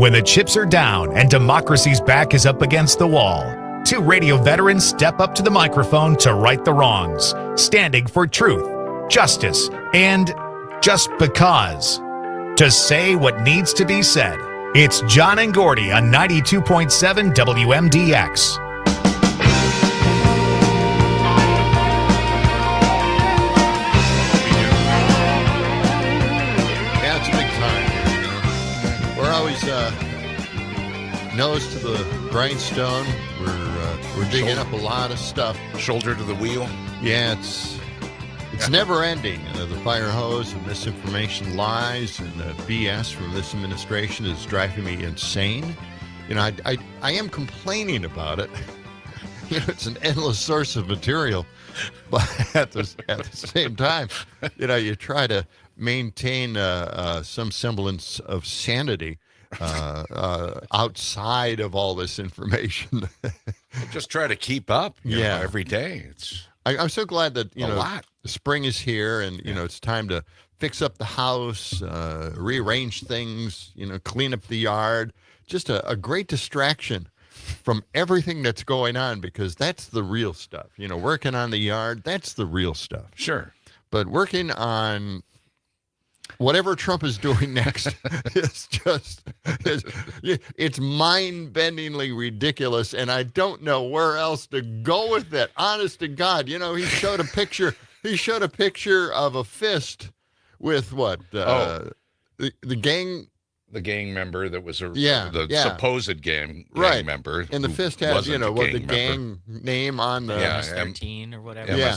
When the chips are down and democracy's back is up against the wall, two radio veterans step up to the microphone to right the wrongs, standing for truth, justice, and just because. To say what needs to be said. It's John and Gordy on 92.7 WMDX. Yeah, it's a big time. We're always nose to the grindstone. We're digging up a lot of stuff. Shoulder to the wheel. Yeah, it's never ending. The fire hose of misinformation, lies, and BS from this administration is driving me insane. You know, I am complaining about it. You know, it's an endless source of material, but at the same time, you know, you try to maintain some semblance of sanity outside of all this information. Just try to keep up. You know, every day. I'm so glad that the spring is here, and you know it's time to fix up the house, rearrange things, clean up the yard. Just a great distraction from everything that's going on, because that's the real stuff. You know, working on the yard, that's the real stuff. Sure. But working on whatever Trump is doing next is it's mind-bendingly ridiculous, and I don't know where else to go with it. Honest to God, you know, he showed a picture of a fist with what? The gang. The gang member that was supposed gang member. And the fist has, the gang name on the... Yeah, 13 or whatever. Yeah,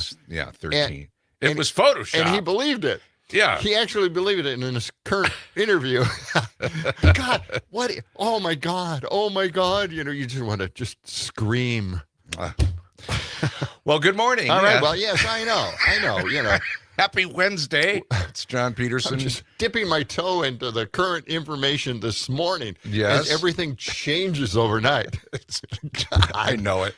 13. It was Photoshop. And he believed it. Yeah. He actually believed it in his current interview. God, what? Oh, my God. You know, you just want to just scream. Well, good morning. All right. Well, yes, I know, you know. Happy Wednesday. It's John Peterson. I'm just dipping my toe into the current information this morning. Yes. And everything changes overnight. I know it.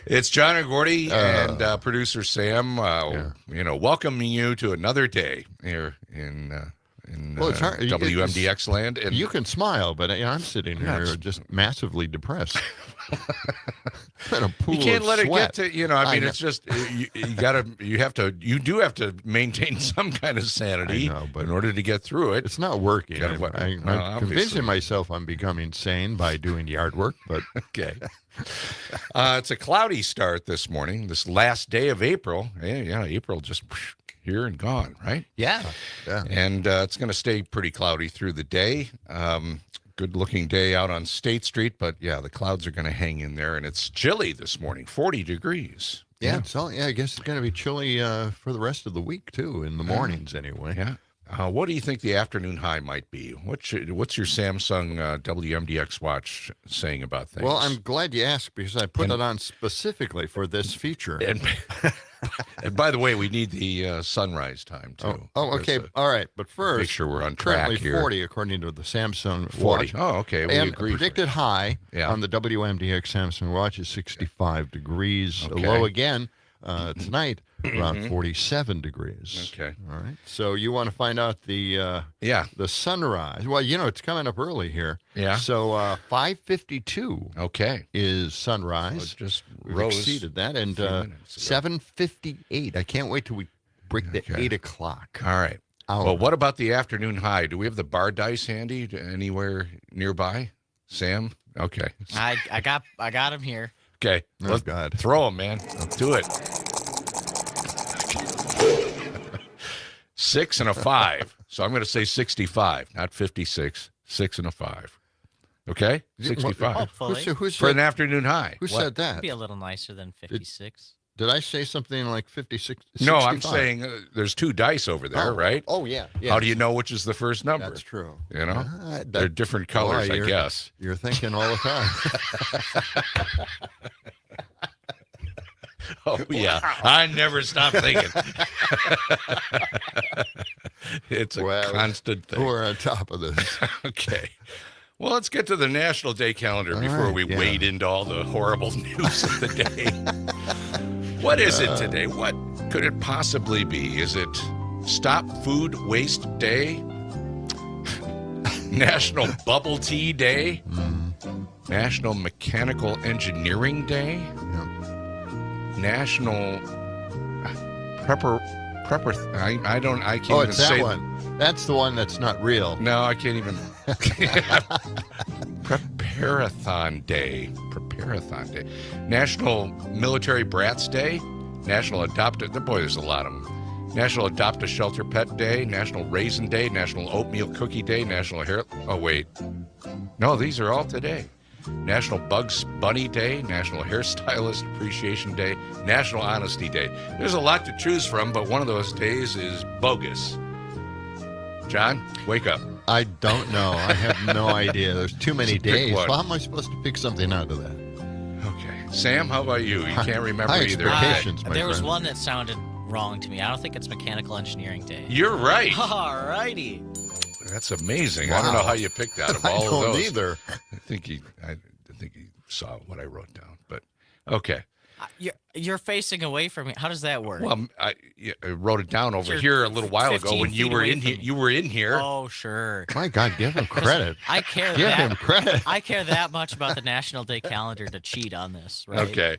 It's John and Gordy and producer Sam, welcoming you to another day here in WMDX land. And you can smile, but I'm sitting here just massively depressed. In a pool you can't of let sweat. it get to, it's just, you do have to maintain some kind of sanity in order to get through it. It's not working. I'm convincing myself I'm becoming sane by doing yard work, but okay. It's a cloudy start this morning, this last day of April. Yeah, April just here and gone, right? Yeah. And it's going to stay pretty cloudy through the day. Good-looking day out on State Street, but yeah, the clouds are going to hang in there, and it's chilly this morning, 40 degrees. Yeah, I guess it's going to be chilly for the rest of the week, too, in the mornings anyway. Yeah. What do you think the afternoon high might be? What's your Samsung WMDX watch saying about things? Well, I'm glad you asked, because I put it on specifically for this feature. And by the way, we need the sunrise time, too. Oh, okay. All right. But first, make sure we're on track currently here. 40, according to the Samsung 40. watch. Oh, okay. We and agree. Predicted high on the WMDX Samsung watch is 65 degrees. Okay. Low again tonight, around 47 degrees. Okay. All right. So you want to find out the sunrise. Well, it's coming up early here. Yeah. So 5:52 okay. is sunrise. We've exceeded that. And 7:58. I can't wait till we break the 8 o'clock. All right. Well, what about the afternoon high? Do we have the bar dice handy anywhere nearby? Sam? Okay. I got him here. Okay. Oh, God. Throw them, man. Do it. 6 and a 5. So I'm going to say 65, not 56. 6 and a 5. Okay? 65. Hopefully. For an afternoon high. Who said that? It'd be a little nicer than 56. Did I say something like 56? 65? No, I'm saying there's 2 dice over there, right? Oh, yeah. How do you know which is the first number? That's true. You know? They're different colors, I guess. You're thinking all the time. Oh, yeah. I never stop thinking. It's a constant thing. We're on top of this. Okay. Well, let's get to the National Day calendar before we wade into all the horrible news of the day. What is it today? What could it possibly be? Is it Stop Food Waste Day? National Bubble Tea Day. National Mechanical Engineering Day. National Prepper. I can't Oh, even it's that say one. That's the one that's not real. No, I can't even. Preparathon Day. National Military Brats Day. National there's a lot of them. National Adopt a Shelter Pet Day. National Raisin Day. National Oatmeal Cookie Day. National Oh, wait. No, these are all today. National Bugs Bunny Day. National Hairstylist Appreciation Day. National Honesty Day. There's a lot to choose from, but one of those days is bogus. John, wake up. I don't know. I have no idea. There's too many Just pick days. one. Well, how am I supposed to pick something out of that? Okay. Sam, how about you? You can't remember High either. expectations, my There was friend. one that sounded wrong to me. I don't think it's Mechanical Engineering Day. You're right. Alrighty. That's amazing. I don't know Wow. how you picked out of all I of don't those. either. I think he saw what I wrote down, but okay. You're facing away from me. How does that work? Well, I wrote it down over You're here a little while ago 15 when you feet were away in from here. me. You were in here. Oh, sure. My God, give him credit. I care Give him that credit. I care that much about the National Day calendar to cheat on this, right? Okay.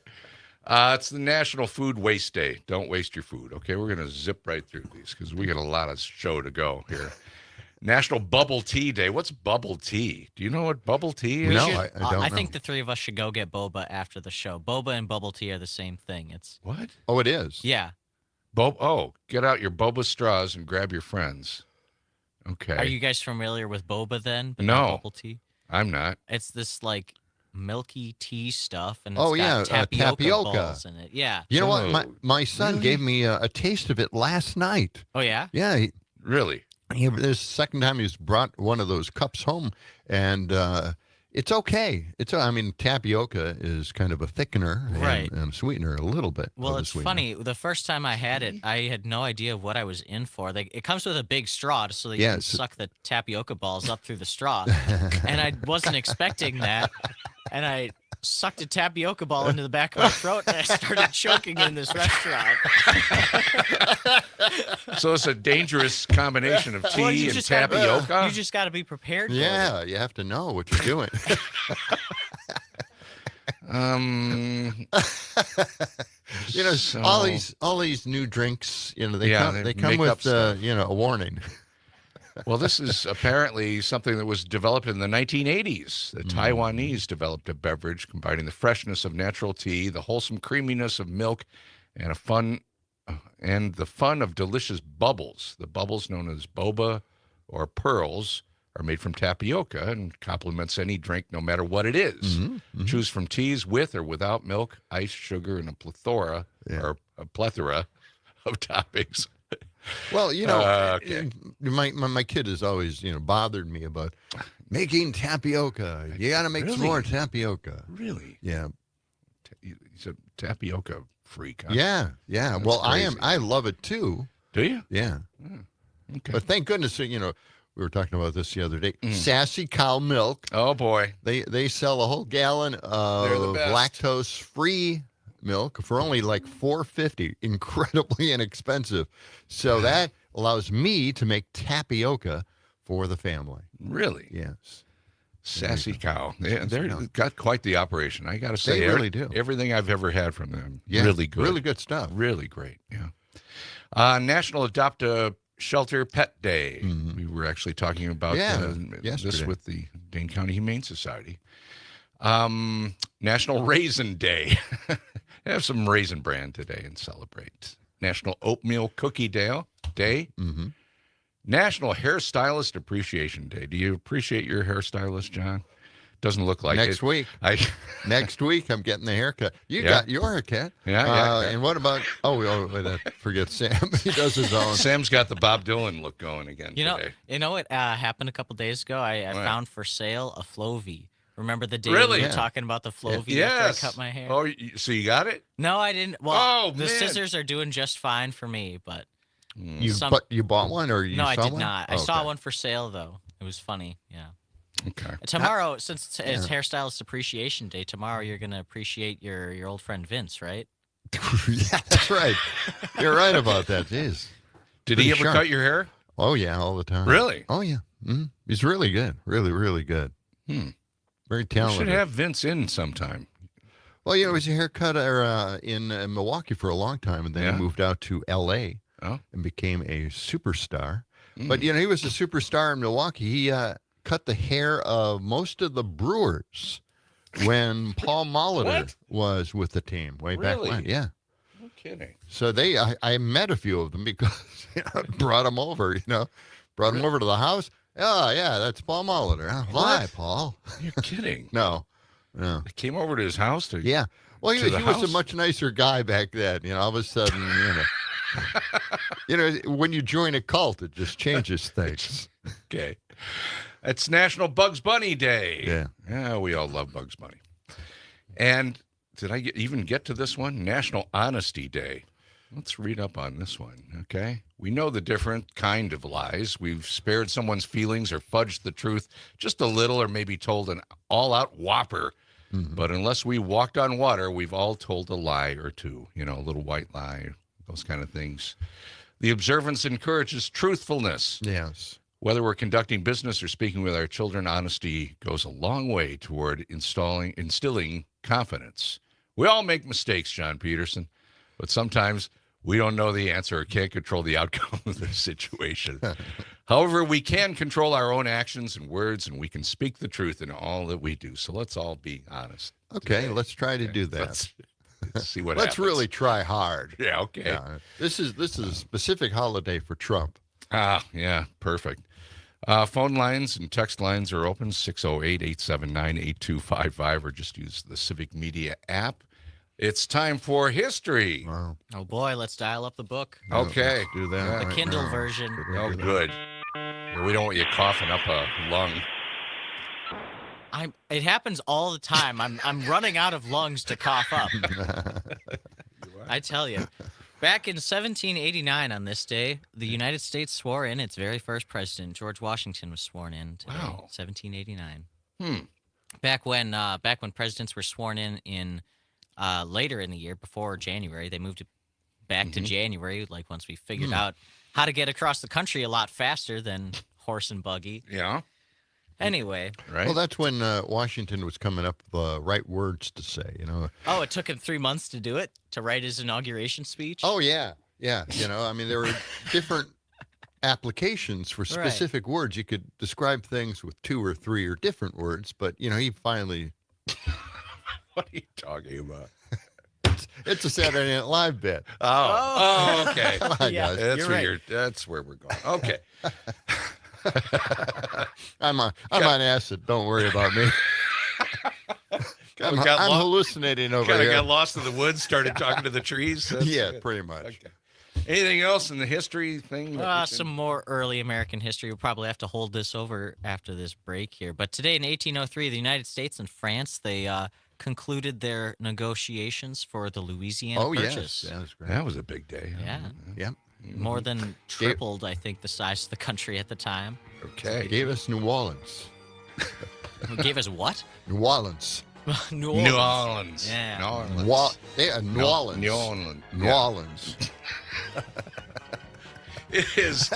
It's the National Food Waste Day. Don't waste your food. Okay, we're going to zip right through these because we got a lot of show to go here. National Bubble Tea Day. What's bubble tea? Do you know what bubble tea is? No, should- I don't I know. think the three of us should go get boba after the show. Boba and bubble tea are the same thing. It's What? Oh, it is. yeah. Get out your boba straws and grab your friends. Okay. Are you guys familiar with boba then? But No. not bubble tea. I'm not. It's this like milky tea stuff, and it's Oh, got yeah, tapioca, tapioca. balls in it. Yeah. You know what? Oh, My son really? gave me a taste of it last night. Oh yeah. Yeah, Really? this is the second time he's brought one of those cups home, and it's okay. I mean, tapioca is kind of a thickener Right. and sweetener a little bit. Well, of a it's sweetener. funny. The first time I had it, I had no idea what I was in for. It comes with a big straw so that you can Yes. suck the tapioca balls up through the straw. And I wasn't expecting that. And I sucked a tapioca ball into the back of my throat and I started choking in this restaurant. So it's a dangerous combination of tea Well, you and just gotta- tapioca? You just got to be prepared for it. Yeah, you have to know what you're doing. You know, So- all these new drinks. You know, they Yeah, come they they come make up with stuff. a warning. Well, this is apparently something that was developed in the 1980s. The Taiwanese developed a beverage combining the freshness of natural tea, the wholesome creaminess of milk, and the fun of delicious bubbles. The bubbles, known as boba or pearls, are made from tapioca and complements any drink, no matter what it is. Choose from teas with or without milk, ice, sugar, and a plethora of toppings. Well, you know, Okay. my kid has always bothered me about making tapioca. You got to make some more tapioca. Really? Yeah, He's a tapioca freak. Huh? yeah. That's Well, crazy. I love it too. Do you? Yeah, Okay. but thank goodness we were talking about this the other day. Sassy Cow Milk. Oh boy. They sell a whole gallon They're the of best. lactose-free milk for only like $4.50. Incredibly inexpensive. So that allows me to make tapioca for the family. Really? Yes. Sassy cow. They're Cow. got quite the operation. I got to say, They really do. Everything I've ever had from them, Yeah, really good. Really good stuff. Really great. Yeah. National Adopt a Shelter Pet Day. We were actually talking about this yesterday. with the Dane County Humane Society. National Raisin Day. Have some Raisin Bran today and celebrate. National Oatmeal Cookie Day. Mm-hmm. National Hairstylist Appreciation Day. Do you appreciate your hairstylist, John? Doesn't look like Next it. week. I Next week, I'm getting the haircut. You Yeah. got your haircut. Yeah. And what about, forget Sam. He does his own. Sam's got the Bob Dylan look going again You know, today. what happened a couple days ago? I What? found for sale a Flovey. Remember the day Really? we were Yeah. talking about the Flovey Yes. after I cut my hair? Oh, so you got it? No, I didn't. Well, Oh, the man. scissors are doing just fine for me, but You Some- you bought one or you no, saw I did one? not. I Okay. saw one for sale though. It was funny. Yeah. Okay. Tomorrow, since it's Hairstylist Appreciation Day, tomorrow you're gonna appreciate your old friend Vince, right? Yeah, that's right. You're right about that. Jeez. Did he Pretty ever sharp. cut your hair? Oh, yeah, all the time. Really? Oh, yeah. He's really good. Really, really good. Hmm. Very We talented. should have Vince in sometime. Well, he was a haircutter in Milwaukee for a long time, and then he moved out to L.A. And became a superstar. But, he was a superstar in Milwaukee. He cut the hair of most of the Brewers when Paul Molitor was with the team way back when. Yeah. No kidding. So I met a few of them because I brought them over, brought them over to the house. Oh, yeah, that's Paul Molitor. Hi, Paul. You're kidding. No. They came over to his house to Yeah. Well, he was house? a much nicer guy back then. All of a sudden, when you join a cult, it just changes things. Okay. It's National Bugs Bunny Day. Yeah. Yeah, we all love Bugs Bunny. And did I even get to this one? National Honesty Day. Let's read up on this one, okay? We know the different kind of lies. We've spared someone's feelings or fudged the truth just a little or maybe told an all-out whopper. But unless we walked on water, we've all told a lie or two, a little white lie, those kind of things. The observance encourages truthfulness. Yes. Whether we're conducting business or speaking with our children, honesty goes a long way toward instilling confidence. We all make mistakes, John Peterson, but sometimes we don't know the answer or can't control the outcome of the situation. However, we can control our own actions and words, and we can speak the truth in all that we do. So let's all be honest. Okay, today. let's try to do that. Let's see what Let's happens. really try hard. Yeah, okay. Yeah. This is a specific holiday for Trump. Yeah, perfect. Phone lines and text lines are open, 608-879-8255, or just use the Civic Media app. It's time for history. Wow. Oh boy, let's dial up the book. Okay. Let's do that. The right Kindle now. version. Oh, good. We don't want you coughing up a lung. It happens all the time. I'm running out of lungs to cough up. I tell you. Back in 1789 on this day, the United States swore in its very first president. George Washington was sworn in today, Wow. 1789. Back when presidents were sworn in later in the year, before January, they moved it back to January, like once we figured out how to get across the country a lot faster than horse and buggy. Yeah. Anyway. Right. Well, that's when Washington was coming up with the right words to say, Oh, it took him 3 months to do it, to write his inauguration speech? Oh, yeah. Yeah. There were different applications for specific words. You could describe things with 2 or 3 or different words, but, he finally... What are you talking about? It's a Saturday Night Live bit. Oh, okay. Come on, Yeah. guys. That's You're where right. that's where we're going. Okay. I'm on acid. Don't worry about me. I'm hallucinating over Kind of here. got lost in the woods, started talking to the trees. That's Yeah, good. pretty much. Okay. Anything else in the history thing? Some more early American history. We'll probably have to hold this over after this break here. But today in 1803, the United States and France, they concluded their negotiations for the Louisiana Purchase. Yes. That was great. That was a big day. Yeah. Yep. More than tripled, I think, the size of the country at the time. Okay. They gave us New Orleans. It gave us what? New Orleans. New New Orleans. Yeah. New Orleans. New Orleans. New Orleans. New Orleans. It is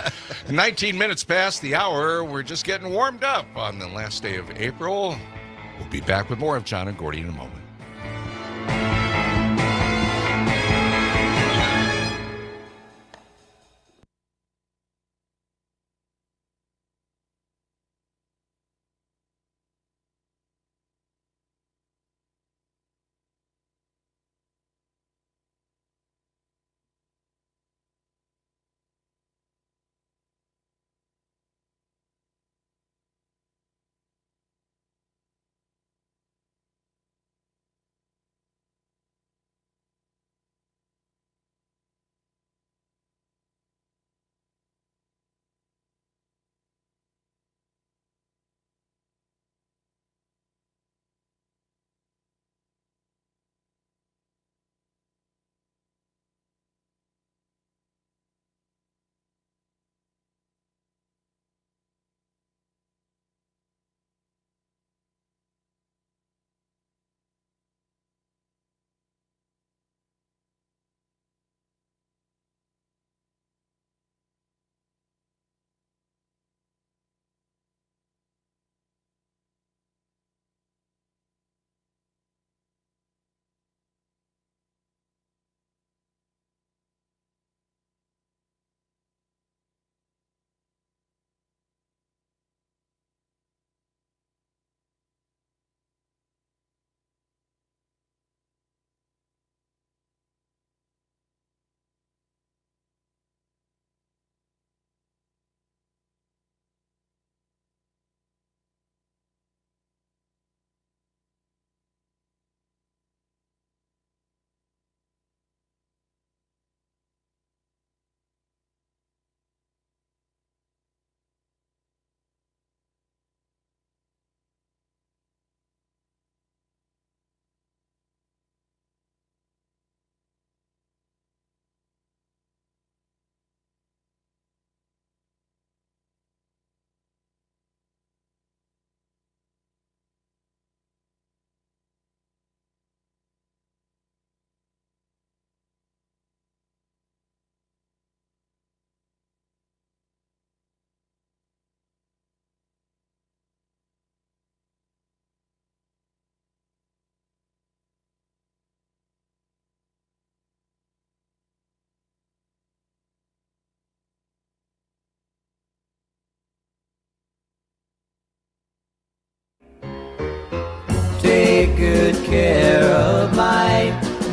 19 minutes past the hour. We're just getting warmed up on the last day of April. We'll be back with more of John and Gordy in a moment.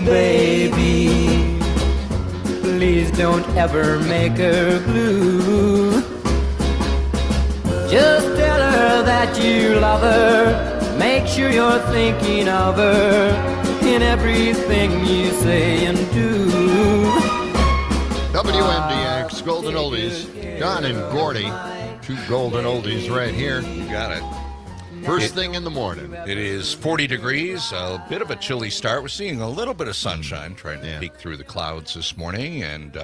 baby. Please don't ever make her blue. Just tell her that you love her. Make sure you're thinking of her in everything you say and do. WMDX Golden Oldies. John and Gordy. Two golden oldies right here. You got it. First thing in the morning. It is 40 degrees, a bit of a chilly start. We're seeing a little bit of sunshine trying to peek through the clouds this morning, and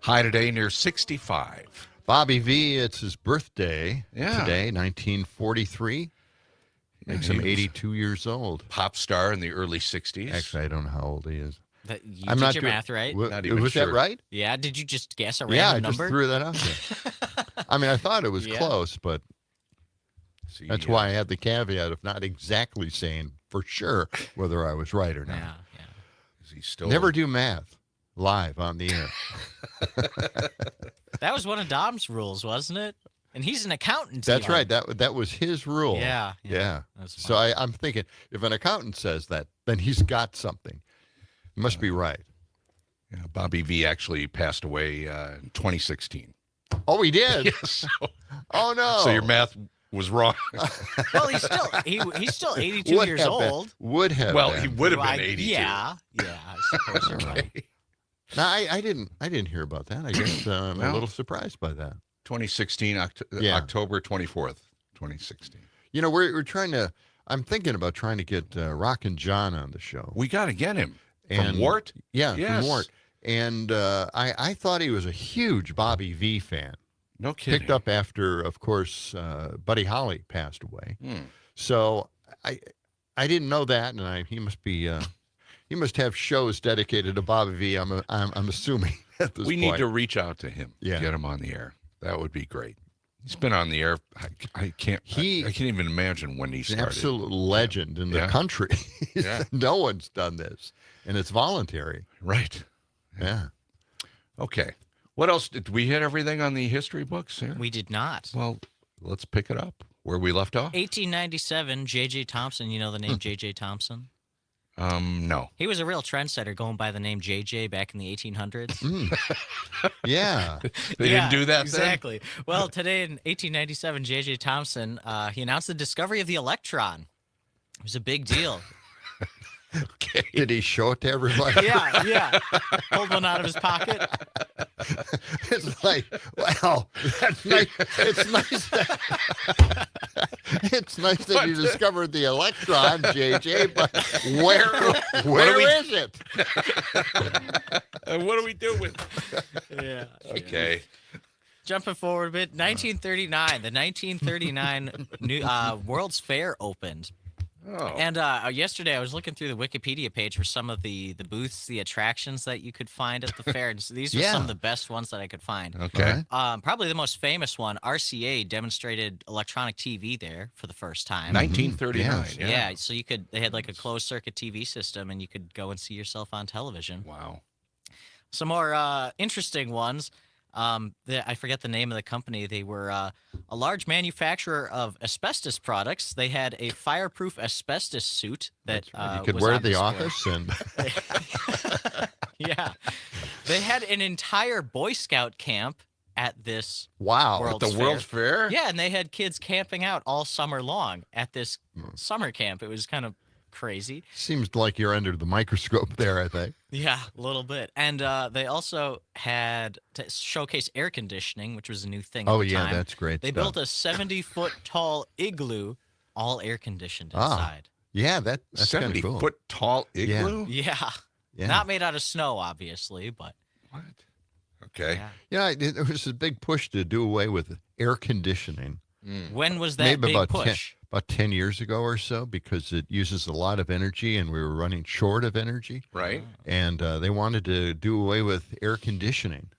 high today near 65. Bobby V, it's his birthday today, 1943. Makes him 82 years old. Pop star in the early 60s. Actually, I don't know how old he is. You I'm did not your doing- math right. Not even Was sure. that right? Yeah, did you just guess a Yeah, I random just number? threw that out there. I mean, I thought it was close, but See, that's why I had the caveat of not exactly saying for sure whether I was right or not. Yeah. Is he still Never do math live on the air. That was one of Dom's rules, wasn't it? And he's an accountant. That's even. right. That was his rule. Yeah. That's So I'm thinking, if an accountant says that, then he's got something. He must be right. Yeah, Bobby V actually passed away in 2016. Oh, he did? Yes. Oh, no. So your math was wrong. Well, he's still 82 Would years have been. old. Would have Well, been. he would have Well, been 82. Yeah, I suppose you're right. No, I didn't hear about that. I guess I'm a Well. little surprised by that. 2016, Yeah. October 24th, 2016. You know, we're trying to. I'm thinking about trying to get Rockin' John on the show. We got to get him. And- From Wart? Yeah, Yes. from Wart. And I thought he was a huge Bobby V fan. No kidding. Picked up after, of course, Buddy Holly passed away. Hmm. So I didn't know that, and he must be. He must have shows dedicated to Bobby V. I'm assuming at this We point. need to reach out to him. Yeah. Get him on the air. That would be great. He's been on the air. I can't. I can't even imagine when he He's an started. absolute legend in the Yeah. country. Yeah. No one's done this, and it's voluntary. Right. Yeah. Okay. What else? Did we hit everything on the history books here? We did not. Well, let's pick it up where we left off. 1897, J.J. Thompson. You know the name Hmm. J.J. Thompson? No. He was a real trendsetter going by the name J.J. back in the 1800s. Yeah. They didn't do that then? Exactly. Well, today in 1897, J.J. Thompson, he announced the discovery of the electron. It was a big deal. Okay. Did he show it to everybody? Yeah. Pulled one out of his pocket. It's like, well, that's nice. It's nice that, it's nice that you discovered the electron, JJ, but where is it? What do we do with it? Yeah. Okay. Jumping forward a bit, 1939. The 1939 World's Fair opened. Oh. And yesterday I was looking through the Wikipedia page for some of the booths, the attractions that you could find at the fair. And so these are some of the best ones that I could find. Okay. Probably the most famous one, RCA demonstrated electronic TV there for the first time. 1939. Yes. Yeah, so they had like a closed circuit TV system and you could go and see yourself on television. Wow. Some more interesting ones. I forget the name of the company. They were a large manufacturer of asbestos products. They had a fireproof asbestos suit that You could was wear on at the display. office and Yeah, they had an entire Boy Scout camp at this. wow. World's The World's Fair? Yeah, and they had kids camping out all summer long at this summer camp. It was kind of crazy. Seems like you're under the microscope there, I think. Yeah, a little bit. And they also had to showcase air conditioning, which was a new thing. Oh, at the yeah, time. that's great They stuff. built a 70-foot tall igloo, all air conditioned Ah. inside. Yeah, that's kind of 70 cool. foot tall Yeah. igloo? Yeah. Yeah. Not made out of snow, obviously, but What? Okay. yeah. Yeah, there was a big push to do away with air conditioning. When was that Maybe big about push? about 10 years ago or so, because it uses a lot of energy and we were running short of energy. Right? And they wanted to do away with air conditioning.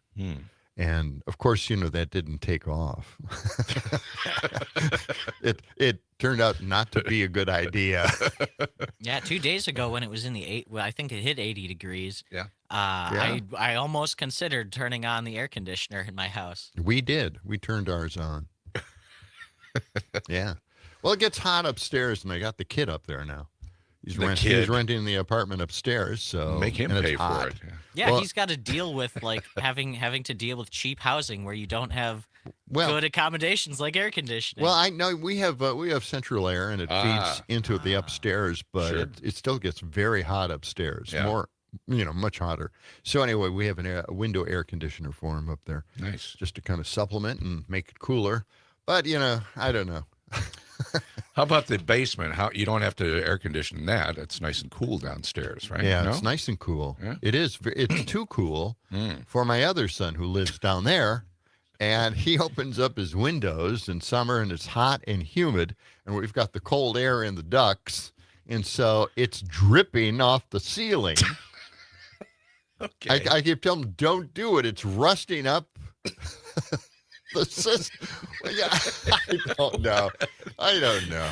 And of course, that didn't take off. It turned out not to be a good idea. Yeah, 2 days ago when it was in the I think it hit 80 degrees. Yeah. I almost considered turning on the air conditioner in my house. We did. We turned ours on. Yeah. Well, it gets hot upstairs, and I got the kid up there now. He's The He's kid. renting the apartment upstairs, so Make him and it's pay for hot. it. Yeah. Yeah, Well- he's got to deal with like having to deal with cheap housing where you don't have Well, good accommodations like air conditioning. well, I know we have central air and it feeds into the upstairs, but Sure. it still gets very hot upstairs. Yeah. More, much hotter. So anyway, we have a window air conditioner for him up there, Nice. just to kind of supplement and make it cooler. But I don't know. How about the basement? How you don't have to air condition that? It's nice and cool downstairs, right? Yeah, No? it's nice and cool. Yeah? It is. It's too cool for my other son who lives down there, and he opens up his windows in summer, and it's hot and humid, and we've got the cold air in the ducts, and so it's dripping off the ceiling. Okay. I keep telling him, don't do it. It's rusting up the system. Yeah, I don't know.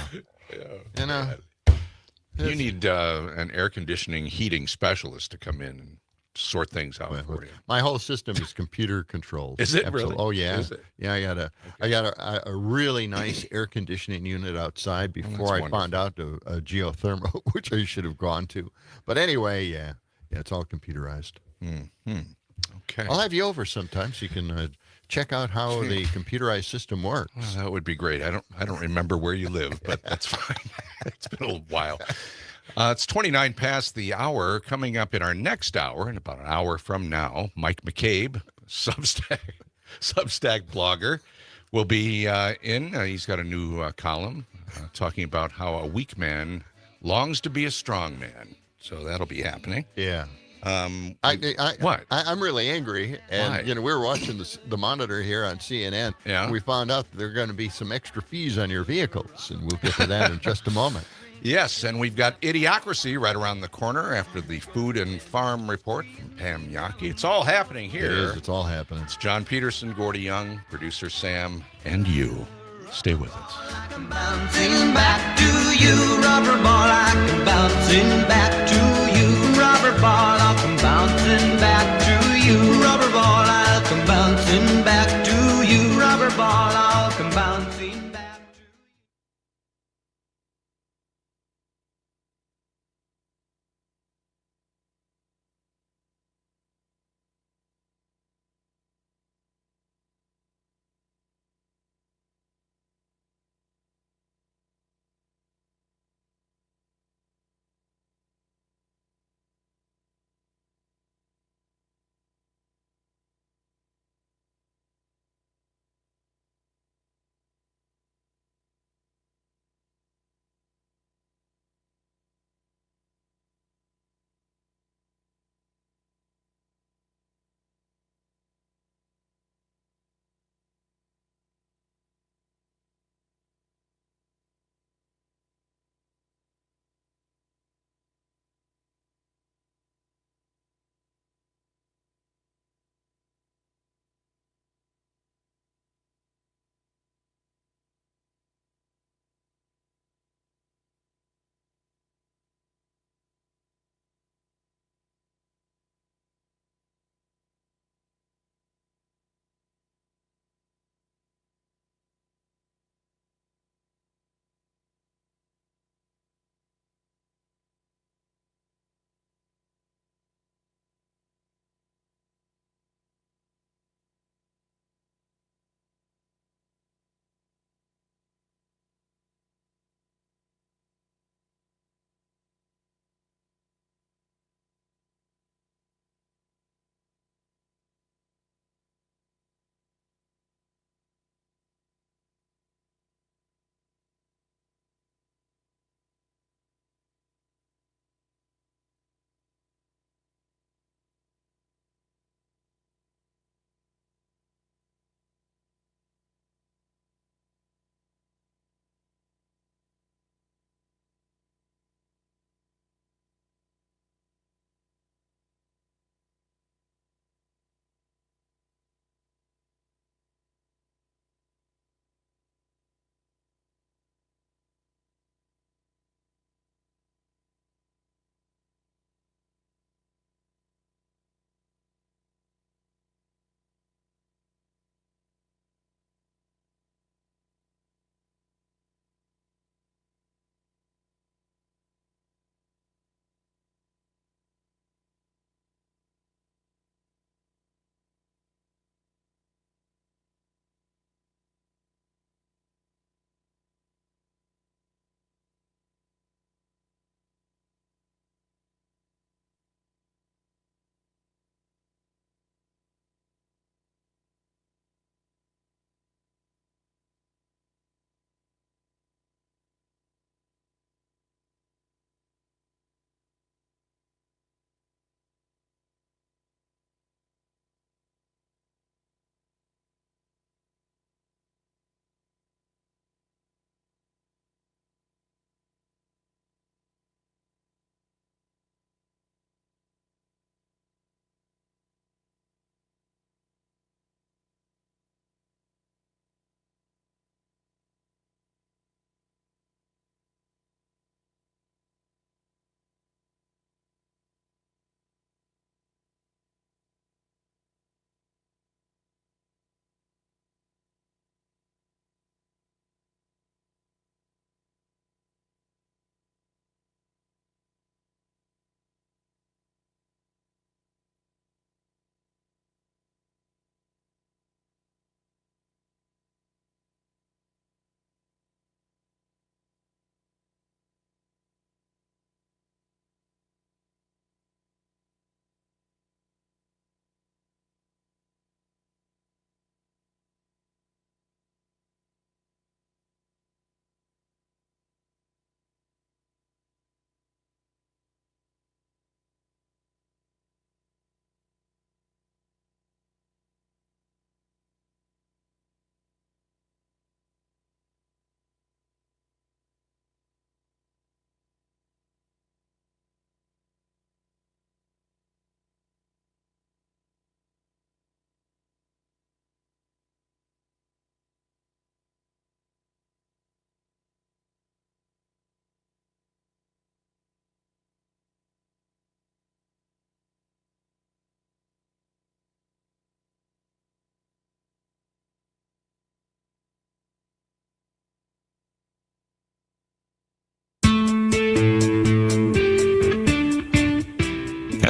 You need an air conditioning heating specialist to come in and sort things out for you. My whole system is computer controlled. Is it Absolutely. really? Oh yeah. Is it? Yeah, I got a really nice air conditioning unit outside before I found out a geothermal, which I should have gone to. But anyway, yeah, it's all computerized. Okay. I'll have you over sometime so you can check out how the computerized system works. Well, that would be great. I don't remember where you live, but that's fine. It's been a little while. It's 29 past the hour. Coming up in our next hour, in about an hour from now, Mike McCabe, Substack blogger, will be in. He's got a new column talking about how a weak man longs to be a strong man. So that'll be happening. Yeah. What? I'm really angry, and Why? we were watching the monitor here on CNN. Yeah. And we found out that there are going to be some extra fees on your vehicles, and we'll get to that in just a moment. Yes, and we've got Idiocracy right around the corner after the Food and Farm Report from Pam Yaki. It's all happening here. It is. It's all happening. It's John Peterson, Gordy Young, producer Sam, and you. Stay with us. Bouncing back to you, rubber ball. I come bouncing back to you, rubber ball. I'll come bouncing back to you, rubber ball. I'll come bouncing back to you, rubber ball. I'll come bouncing back.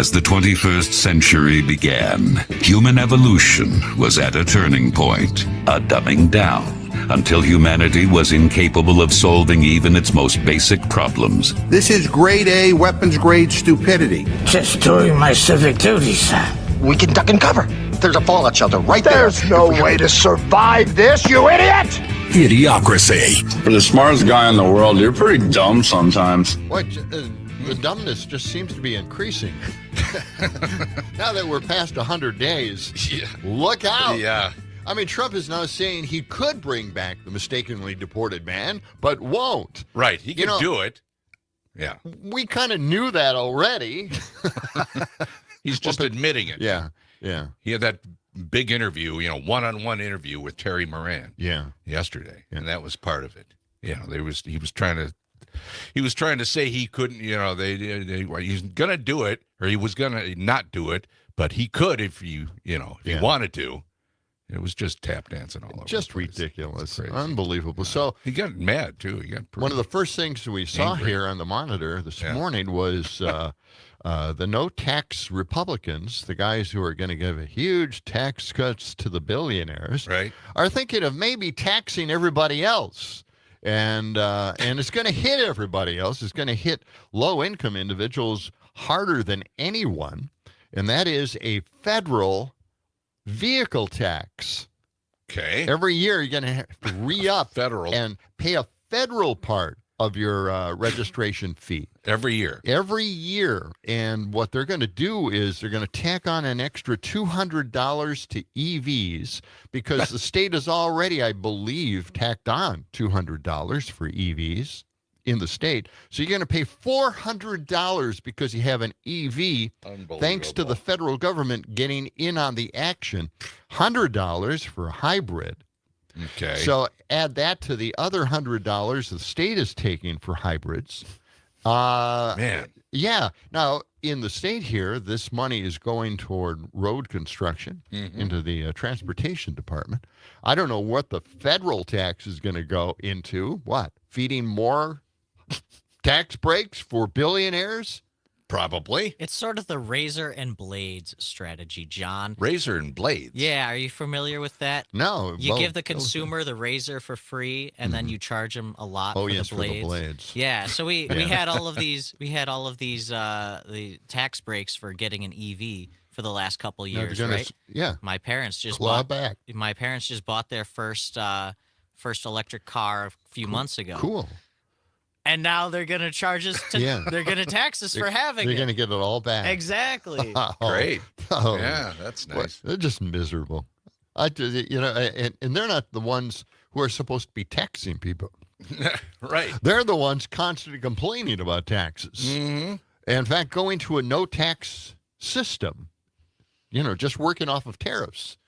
As the 21st century began, human evolution was at a turning point, a dumbing down, until humanity was incapable of solving even its most basic problems. This is grade A, weapons grade stupidity. Just doing my civic duty, sir. We can duck and cover. There's a fallout shelter right there. There's no way to survive this, you idiot! Idiocracy. For the smartest guy in the world, you're pretty dumb sometimes. What? The dumbness just seems to be increasing. Now that we're past 100 days, look out. Yeah. I mean, Trump is now saying he could bring back the mistakenly deported man, but won't. Right. He can do it. Yeah. We kind of knew that already. He's just admitting it. Yeah. He had that big interview, one-on-one interview with Terry Moran. Yeah. Yesterday, and that was part of it. He was trying to say he couldn't. He's gonna do it, or he was gonna not do it, but he could if he wanted to. It was just tap dancing all over. Just ridiculous, unbelievable. So he got mad too. He got one of the first things we saw here on the monitor this morning was the no tax Republicans, the guys who are going to give huge tax cuts to the billionaires, are thinking of maybe taxing everybody else. And it's going to hit everybody else. It's going to hit low-income individuals harder than anyone, and that is a federal vehicle tax. Okay. Every year you're going to have to re-up federal and pay a federal part of your registration fee. Every year. Every year. And what they're going to do is they're going to tack on an extra $200 to EVs because the state has already, I believe, tacked on $200 for EVs in the state. So you're going to pay $400 because you have an EV, thanks to the federal government getting in on the action. $100 for a hybrid. Okay. So add that to the other $100 the state is taking for hybrids. Man. Yeah. Now, in the state here, this money is going toward road construction into the transportation department. I don't know what the federal tax is going to go into. What? Feeding more tax breaks for billionaires? Probably. It's sort of the razor and blades strategy, John. Razor and blades? Yeah, are you familiar with that? No. You give the consumer the razor for free, and then you charge them a lot for the blades. For the blades. Yeah, so we had all of these the tax breaks for getting an EV for the last couple of years, right? Yeah. My parents just bought their first electric car a few months ago. Cool. And now they're going to charge us. They're going to tax us for having it. They're going to get it all back. Exactly. Great. Oh, yeah, that's nice. What? They're just miserable. And they're not the ones who are supposed to be taxing people. Right. They're the ones constantly complaining about taxes. Mm-hmm. In fact, going to a no-tax system, just working off of tariffs.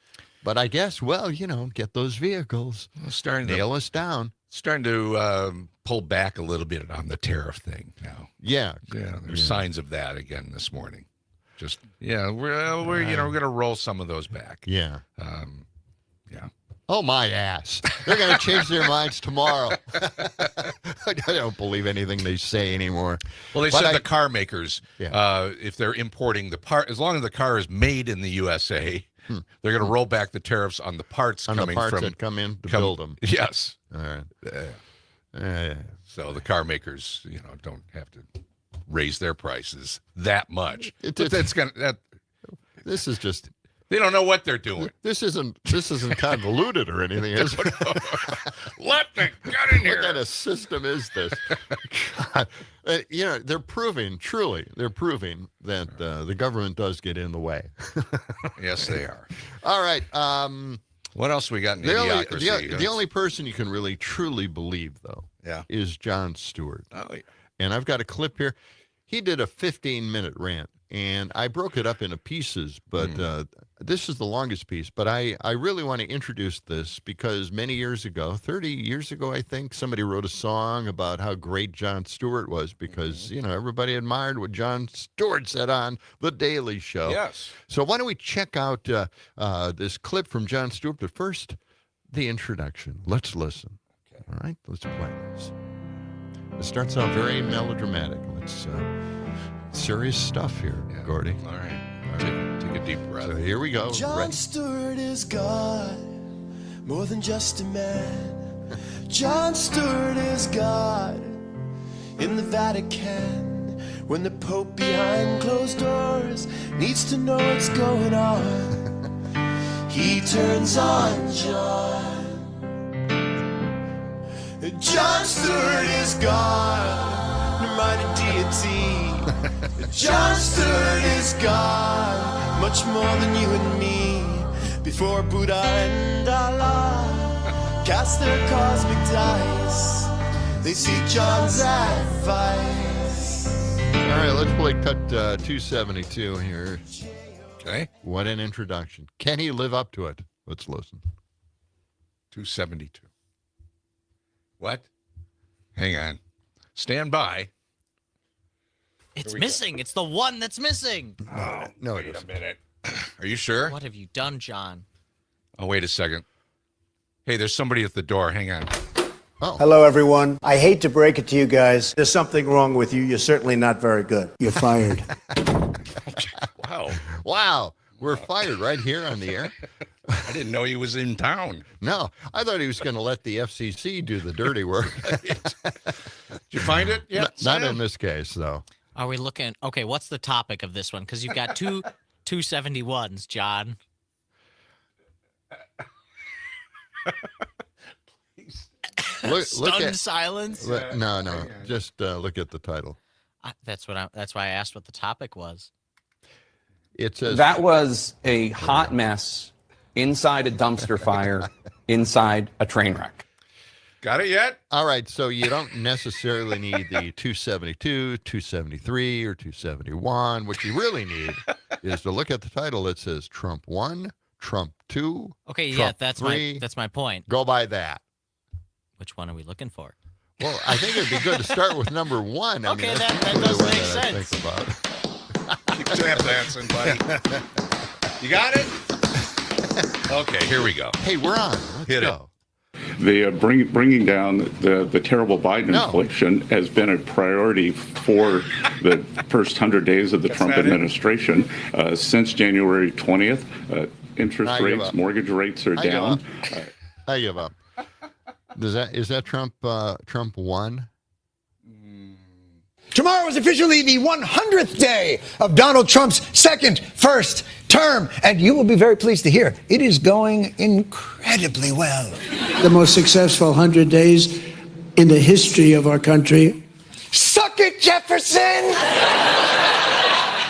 But I guess, get those vehicles. Nail us down. Starting to pull back a little bit on the tariff thing now. Yeah. There's signs of that again this morning. We're going to roll some of those back. Yeah. Yeah. Oh, my ass. They're going to change their minds tomorrow. I don't believe anything they say anymore. Well, they said the car makers, if they're importing the part, as long as the car is made in the USA, they're going to roll back the tariffs on the parts that come in to build them. Yes. All right. So the car makers, don't have to raise their prices that much. This is just. They don't know what they're doing. This isn't convoluted or anything, is it? Let me get in here. What kind of system is this? God. They're proving that the government does get in the way. Yes, they are. All right. What else we got in Idiocracy? The only person you can really truly believe, though, is Jon Stewart. Oh, yeah. And I've got a clip here. He did a 15-minute rant, and I broke it up into pieces, but this is the longest piece. But I really want to introduce this because many years ago, 30 years ago, I think, somebody wrote a song about how great Jon Stewart was because, everybody admired what Jon Stewart said on The Daily Show. Yes. So why don't we check out this clip from Jon Stewart, but first, the introduction. Let's listen. Okay. All right, let's play this. It starts out very melodramatic. Let's Serious stuff here, Gordy. All right. Take a deep breath. So here we go. John Stewart is God, more than just a man. John Stewart is God in the Vatican. When the Pope behind closed doors needs to know what's going on, he turns on John. John Stewart is God, reminded deity. John Stewart is God, much more than you and me. Before Buddha and Allah cast their cosmic dice, they seek John's advice. All right, let's play cut 272 here. Okay. What an introduction. Can he live up to it? Let's listen. 272. What? Hang on. Stand by. It's missing. It's the one that's missing. Oh, no, wait a minute. Are you sure? What have you done, John? Oh, wait a second. Hey, there's somebody at the door. Hang on. Oh. Hello, everyone. I hate to break it to you guys. There's something wrong with you. You're certainly not very good. You're fired. Wow. Wow. We're fired right here on the air. I didn't know he was in town. No, I thought he was going to let the FCC do the dirty work. Did you find it? Yeah. Not in this case, though. Are we looking? Okay, what's the topic of this one? Because you've got two 271s, John. Stunned silence. No. Just look at the title. That's why I asked what the topic was. It says that was a hot mess inside a dumpster fire, inside a train wreck. Got it yet? All right, so you don't necessarily need the 272, 273, or 271. What you really need is to look at the title that says Trump 1, Trump 2, Okay, Trump yeah, 3. that's my point. Go by that. Which one are we looking for? Well, I think it'd be good to start with number 1. Okay, that does make sense. Think about. Keep tap dancing, buddy. You got it? Okay, here we go. Hey, we're on. Let's go. The bringing down the terrible Biden inflation has been a priority for the first 100 days of the Trump administration. Since January 20th, interest rates, mortgage rates are down. I give up. Is that Trump 1? Tomorrow is officially the 100th day of Donald Trump's first term, and you will be very pleased to hear it is going incredibly well. The most successful 100 days in the history of our country. Suck it, Jefferson!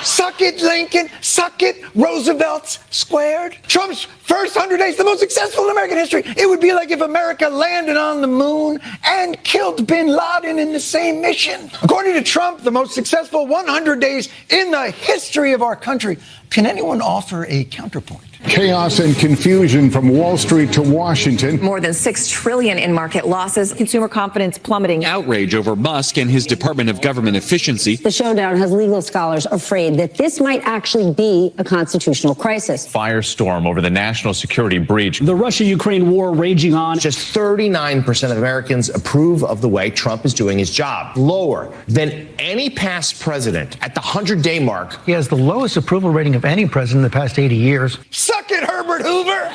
Suck it, Lincoln! Suck it, Roosevelt squared! Trump's first 100 days, the most successful in American history. It would be like if America landed on the moon and killed bin Laden in the same mission. According to Trump, the most successful 100 days in the history of our country. Can anyone offer a counterpoint? Chaos and confusion from Wall Street to Washington. More than $6 trillion in market losses. Consumer confidence plummeting. Outrage over Musk and his Department of Government Efficiency. The showdown has legal scholars afraid that this might actually be a constitutional crisis. Firestorm over the national security breach. The Russia-Ukraine war raging on. Just 39% of Americans approve of the way Trump is doing his job. Lower than any past president at the 100-day mark. He has the lowest approval rating of any president in the past 80 years. Suck it, Herbert Hoover!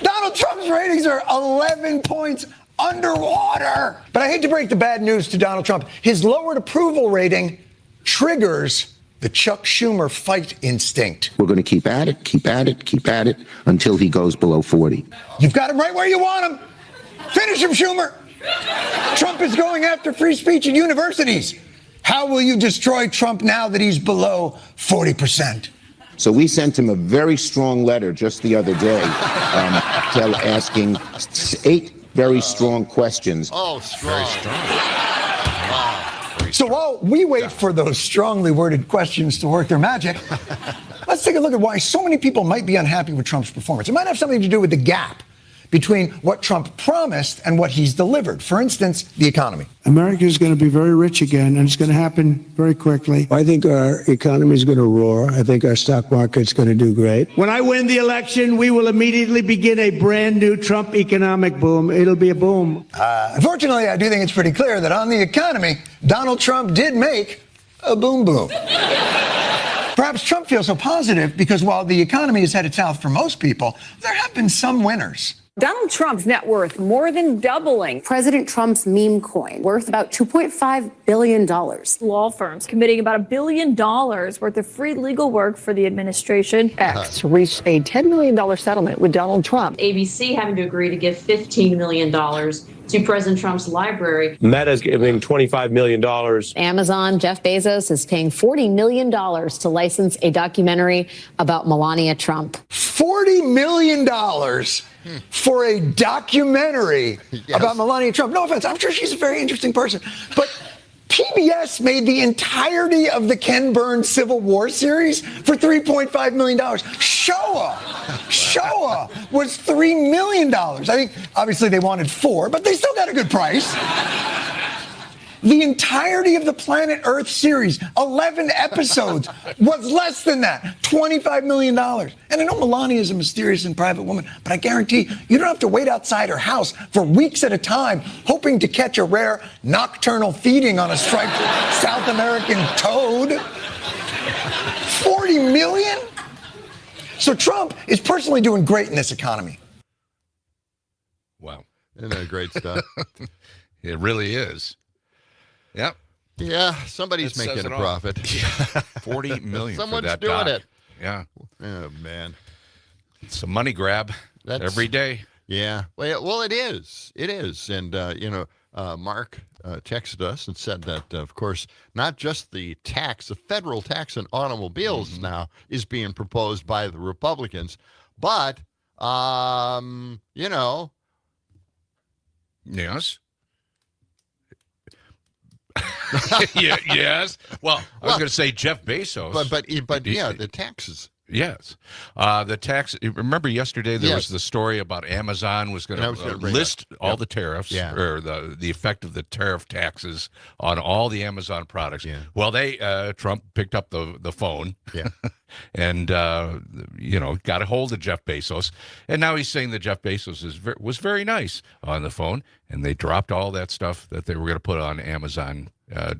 Donald Trump's ratings are 11 points underwater. But I hate to break the bad news to Donald Trump. His lowered approval rating triggers the Chuck Schumer fight instinct. We're going to keep at it until he goes below 40. You've got him right where you want him. Finish him, Schumer. Trump is going after free speech in universities. How will you destroy Trump now that he's below 40%? So we sent him a very strong letter just the other day asking 8 very strong questions. Oh, strong. Very strong. Wow. So while we wait for those strongly worded questions to work their magic, let's take a look at why so many people might be unhappy with Trump's performance. It might have something to do with the gap between what Trump promised and what he's delivered. For instance, the economy. America is going to be very rich again, and it's going to happen very quickly. I think our economy is going to roar. I think our stock market's going to do great. When I win the election, we will immediately begin a brand new Trump economic boom. It'll be a boom. Unfortunately, I do think it's pretty clear that on the economy, Donald Trump did make a boom boom. Perhaps Trump feels so positive because while the economy is headed south for most people, there have been some winners. Donald Trump's net worth more than doubling. President Trump's meme coin worth about $2.5 billion. Law firms committing about $1 billion worth of free legal work for the administration. X reached a $10 million settlement with Donald Trump. ABC having to agree to give $15 million to President Trump's library. Meta's giving $25 million. Amazon, Jeff Bezos is paying $40 million to license a documentary about Melania Trump. $40 million for a documentary about Melania Trump. No offense, I'm sure she's a very interesting person. But PBS made the entirety of the Ken Burns Civil War series for $3.5 million. Showa was $3 million. I think, obviously, they wanted $4 million, but they still got a good price. The entirety of the Planet Earth series, 11 episodes, was less than that, $25 million. And I know Melania is a mysterious and private woman, but I guarantee you don't have to wait outside her house for weeks at a time hoping to catch a rare nocturnal feeding on a striped South American toad. 40 million? So Trump is personally doing great in this economy. Wow. Isn't that great stuff? It really is. Yep. Yeah, somebody's making a profit. $40 million. Someone's for that doing doc. it. Yeah. Oh man, it's a money grab. Every day. Yeah. Well, it is. It is. And Mark texted us and said that, of course, not just the federal tax on automobiles now is being proposed by the Republicans, but Yes. Yes. Well, I was going to say Jeff Bezos. But yeah, the taxes. Yes. The tax. Remember yesterday there was the story about Amazon was going to list all the tariffs or the effect of the tariff taxes on all the Amazon products. Yeah. Well, Trump picked up the phone. Yeah. And got a hold of Jeff Bezos, and now he's saying that Jeff Bezos was very nice on the phone, and they dropped all that stuff that they were going to put on Amazon,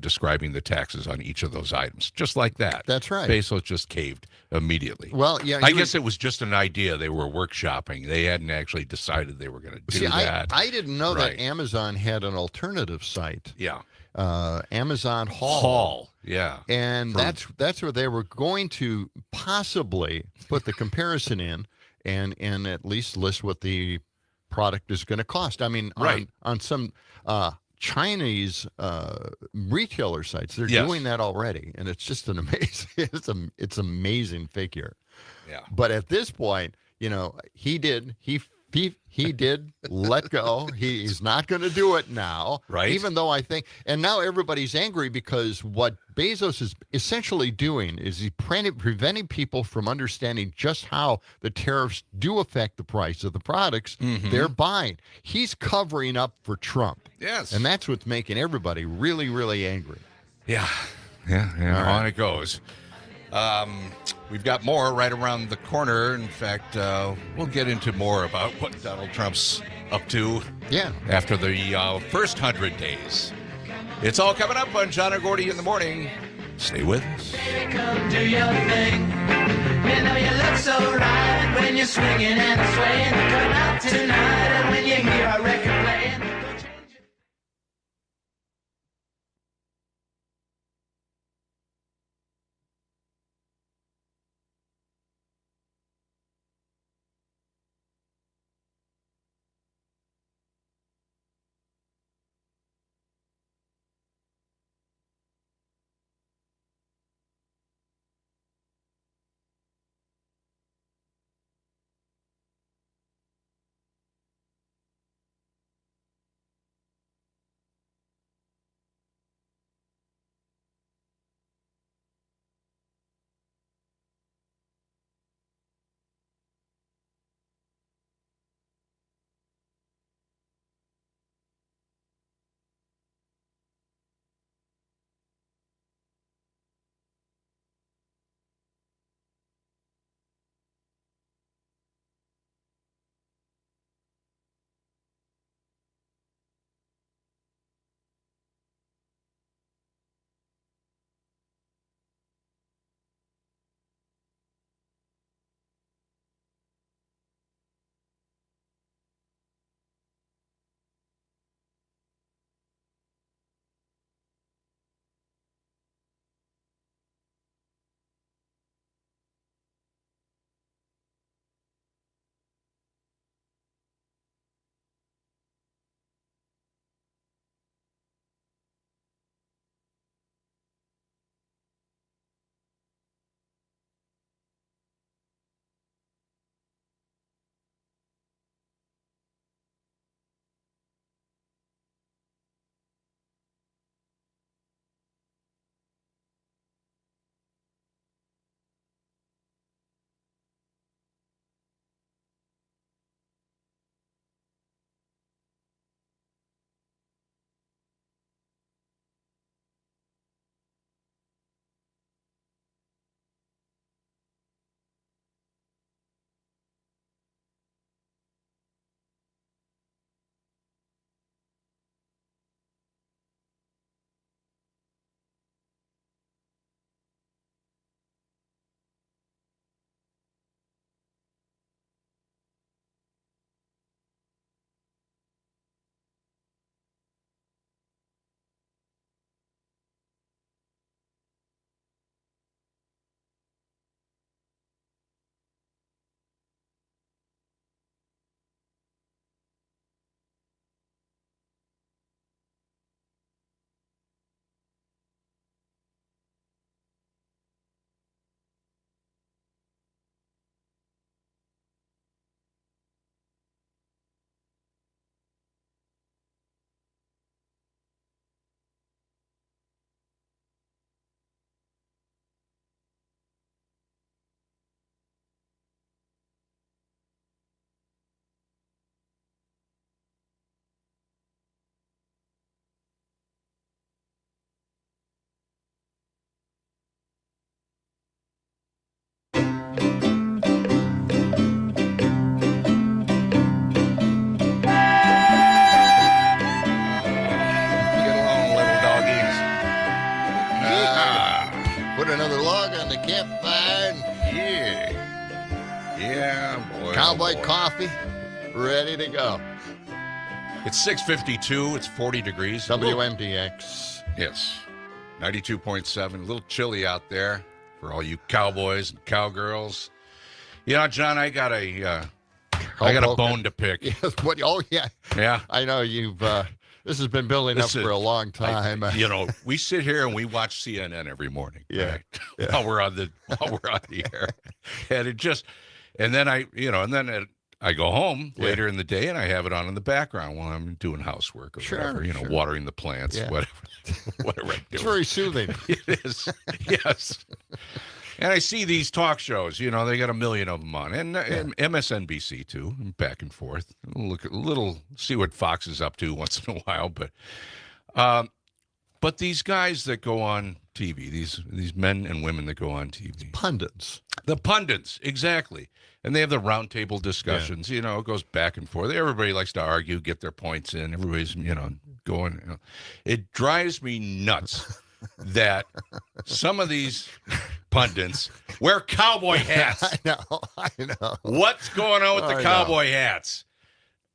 describing the taxes on each of those items, just like that. That's right. Bezos just caved immediately. Well, yeah, I guess it was just an idea. They were workshopping. They hadn't actually decided they were going to do that. I didn't know that Amazon had an alternative site. Yeah. Amazon Hall. Yeah. And that's where they were going to possibly put the comparison in and at least list what the product is going to cost. I mean, on some Chinese retailer sites, they're doing that already, and it's just an amazing it's amazing figure. Yeah. But at this point, he did let go. He's not going to do it now. Right. Even though I think, and now everybody's angry because what Bezos is essentially doing is he's preventing people from understanding just how the tariffs do affect the price of the products they're buying. He's covering up for Trump. Yes. And that's what's making everybody really, really angry. Yeah. On it goes. We've got more right around the corner. In fact, we'll get into more about what Donald Trump's up to after the first 100 days. It's all coming up on John and Gordy in the morning. Stay with us. Baby, come do your thing. You know you look so right when you're swinging and swaying. Come out tonight and when you hear a record playing. Yeah, boy. Cowboy oh boy. coffee, ready to go. It's 6:52. It's 40 degrees. WMDX. Yes. 92.7. A little chilly out there for all you cowboys and cowgirls. You know, John, I got a bone to pick. Yes, what? Oh, yeah. Yeah. I know you've. This has been building up for a long time. We sit here and we watch CNN every morning. Yeah. Right? Yeah. while we're on the air, and then I go home later in the day and I have it on in the background while I'm doing housework or whatever, watering the plants, whatever I'm doing. It's very soothing. It is. Yes. And I see these talk shows, they got a million of them on, and MSNBC too, back and forth. See what Fox is up to once in a while, but these guys that go on TV, these men and women that go on TV, the pundits, exactly, and they have the roundtable discussions. It goes back and forth. Everybody likes to argue, get their points in. Everybody's going. It drives me nuts. That some of these pundits wear cowboy hats. I know. What's going on with the cowboy hats?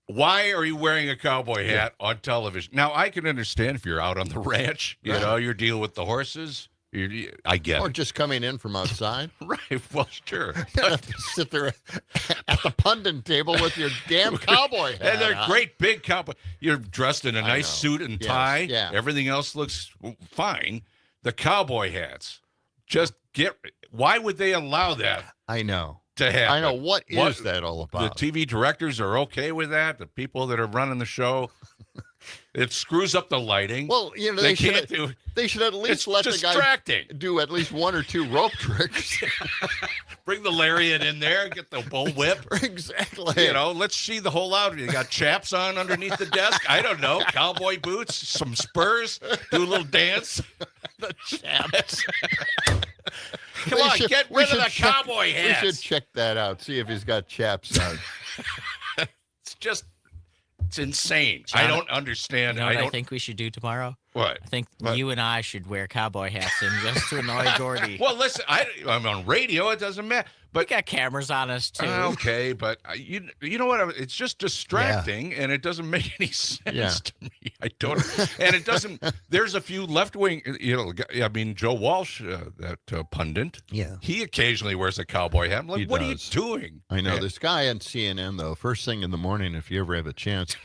Why are you wearing a cowboy hat on television? Now, I can understand if you're out on the ranch, you're dealing with the horses. I get Or it. just coming in from outside. Right, well, sure. You have to sit there at the pundit table with your damn cowboy hat. And they're great big cowboy. You're dressed in a nice suit and tie. Yeah. Everything else looks fine. The cowboy hats. Why would they allow that? I know. To happen? I know. What is that all about? The TV directors are okay with that. The people that are running the show, it screws up the lighting. Well, they should at least let the guy do at least one or two rope tricks. Bring the lariat in there, get the bull whip. Exactly. Let's see the whole outfit. You got chaps on underneath the desk. I don't know. Cowboy boots, some spurs, do a little dance. The chaps. Come on, get rid of the cowboy hats. We should check that out. See if he's got chaps on. It's insane. John, I don't understand. You know what I think we should do tomorrow? What? I think you and I should wear cowboy hats and just to annoy Gordy. Well, listen, I'm on radio. It doesn't matter. But we got cameras on us too. Okay, but you know what? It's just distracting, and it doesn't make any sense to me. I don't, and it doesn't. There's a few left wing. Joe Walsh, that pundit. Yeah, he occasionally wears a cowboy hat. I'm like, what are you doing? I know this guy on CNN though. First thing in the morning, if you ever have a chance.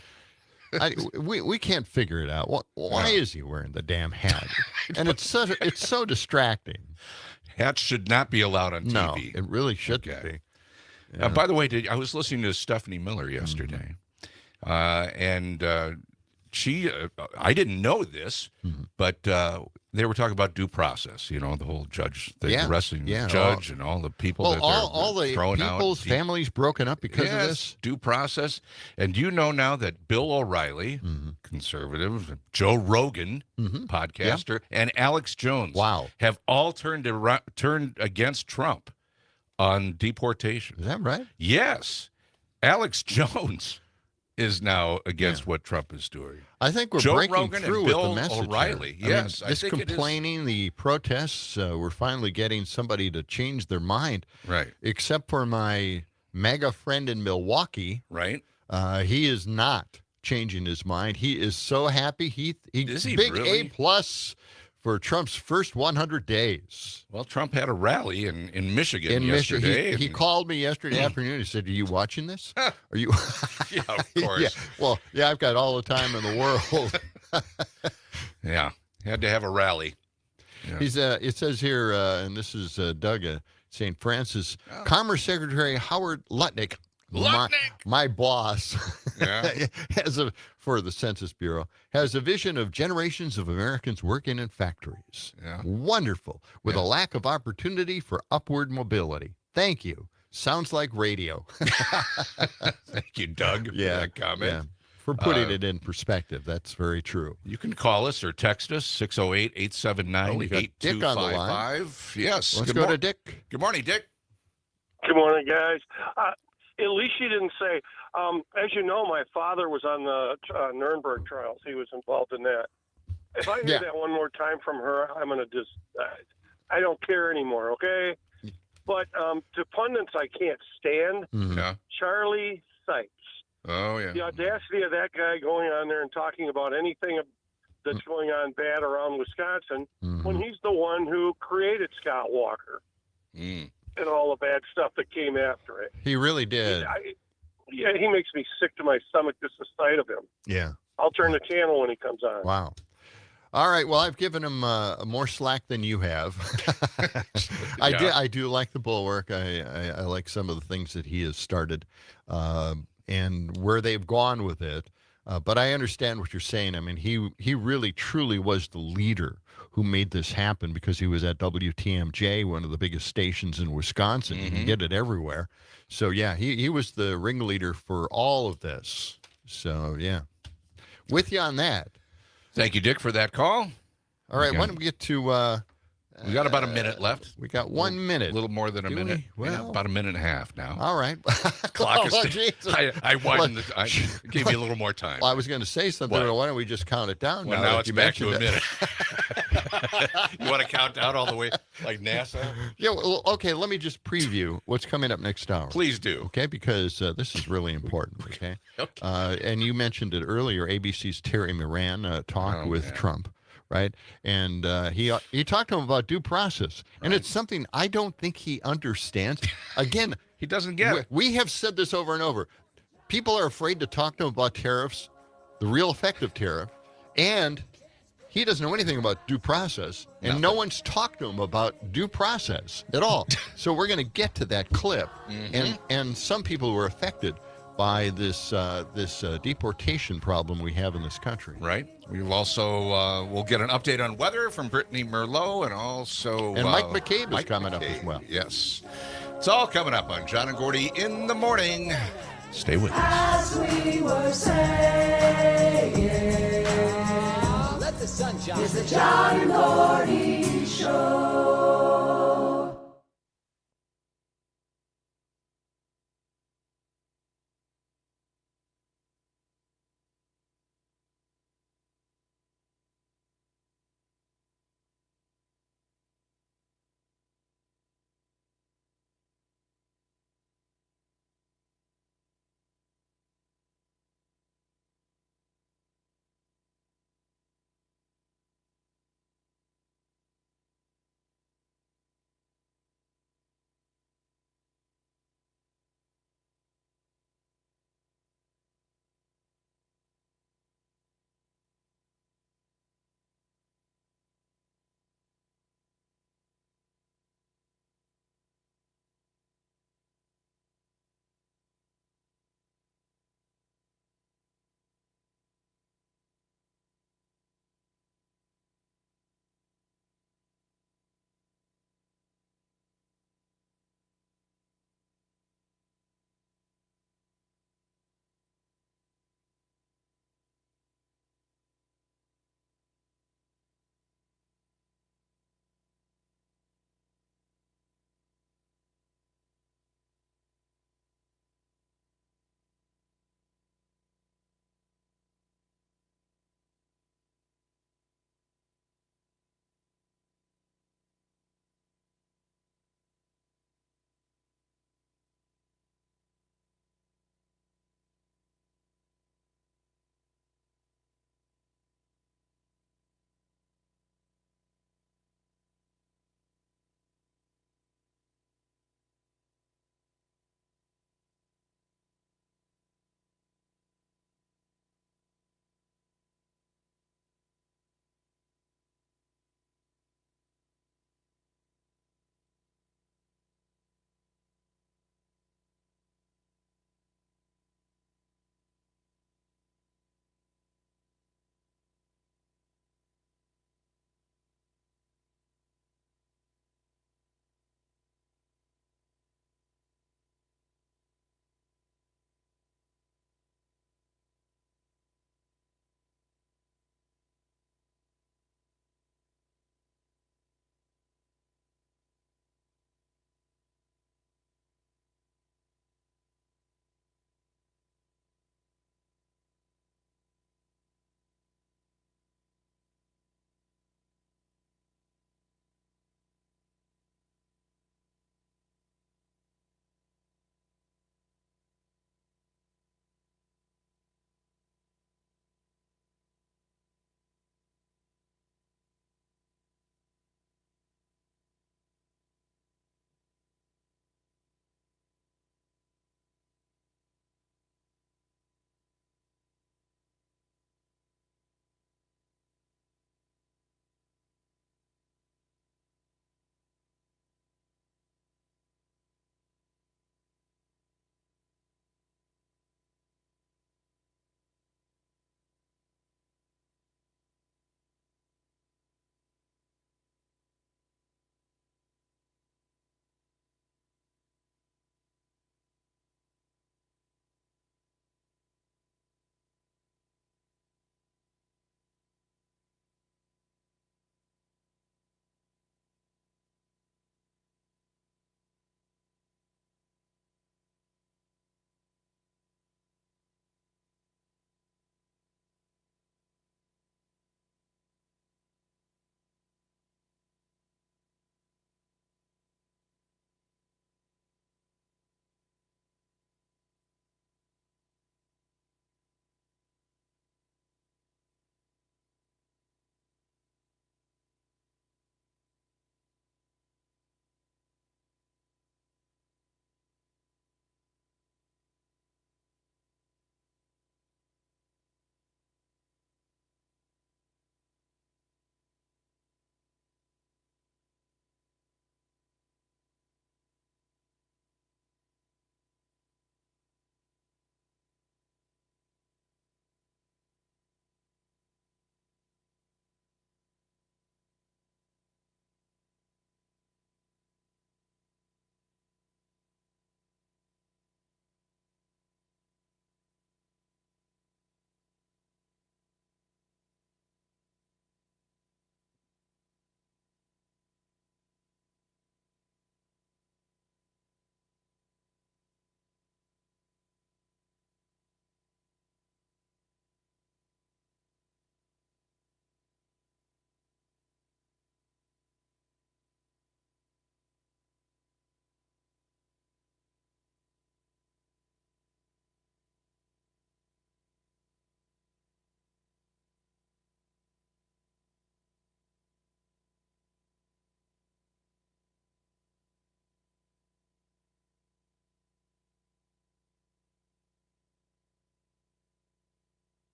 We can't figure it out. Why is he wearing the damn hat? And it's so distracting. Hats should not be allowed on TV. No, it really shouldn't be. Yeah. By the way, I was listening to Stephanie Miller yesterday, and she I didn't know this, but they were talking about due process. The whole judge, arresting the judge, and all the people that all the throwing out. People's families broken up because of this due process. And you know now that Bill O'Reilly, conservative, Joe Rogan, podcaster, and Alex Jones, have all turned against Trump on deportation. Is that right? Yes, Alex Jones is now against what Trump is doing. I think we're Joe breaking Rogan through and with Bill the message. O'Reilly. Here. Yes, this complaining, the protests, we're finally getting somebody to change their mind. Right. Except for my MAGA friend in Milwaukee. Right. He is not changing his mind. He is so happy. Is he big really? A+ for Trump's first 100 days. Well, Trump had a rally in Michigan yesterday. He called me yesterday afternoon. He said, "Are you watching this? Are you?" Yeah, of course. Yeah. Well, I've got all the time in the world. Yeah, had to have a rally. Yeah. It says here, and this is Doug, St. Francis, Commerce Secretary Howard Lutnick. My boss, for the Census Bureau, has a vision of generations of Americans working in factories. Yeah. Wonderful, with a lack of opportunity for upward mobility. Thank you. Sounds like radio. Thank you, Doug, for that comment. Yeah. For putting it in perspective. That's very true. You can call us or text us, 608-879-8255. Yes. Let's go to Dick. Good morning, Dick. Good morning, guys. At least she didn't say, as you know, my father was on the Nuremberg trials. He was involved in that. If I hear that one more time from her, I'm going to just, I don't care anymore, okay? But to pundits I can't stand, Yeah. Charlie Sykes. Oh, yeah. The audacity of that guy going on there and talking about anything that's going on bad around Wisconsin when he's the one who created Scott Walker and all the bad stuff that came after it. He really did. He makes me sick to my stomach just the sight of him. Yeah. I'll turn the channel when he comes on. Wow. All right. Well, I've given him more slack than you have. I do like the Bulwark. I like some of the things that he has started and where they've gone with it. But I understand what you're saying. I mean, he really, truly was the leader who made this happen because he was at WTMJ, one of the biggest stations in Wisconsin. You can get it everywhere. So, yeah, he was the ringleader for all of this. So, yeah. With you on that. Thank you, Dick, for that call. All right, why don't we get to... we got about a minute left. We got 1 minute. A little more than a minute. Well, about a minute and a half now. All right. Clock is Jesus. I widened I gave you a little more time. Well, I was going to say something, but why don't we just count it down? Well, now it's back to a minute. You want to count down all the way like NASA? Yeah, well, okay, let me just preview what's coming up next hour. Please do. Okay, because this is really important, okay? And you mentioned it earlier, ABC's Terry Moran talked with Trump. Right, and he talked to him about due process, and it's something I don't think he understands. Again, he doesn't get it. We have said this over and over. People are afraid to talk to him about tariffs, the real effect of tariff, and he doesn't know anything about due process, and no one's talked to him about due process at all. So we're going to get to that clip, and some people were affected by this deportation problem we have in this country. Right. We'll also we'll get an update on weather from Brittany Merlot, and also Mike McCabe is coming up as well. Yes, it's all coming up on John and Gordy in the morning. Stay with us. As we were saying, let the sun shine. It's the John and Gordy Show.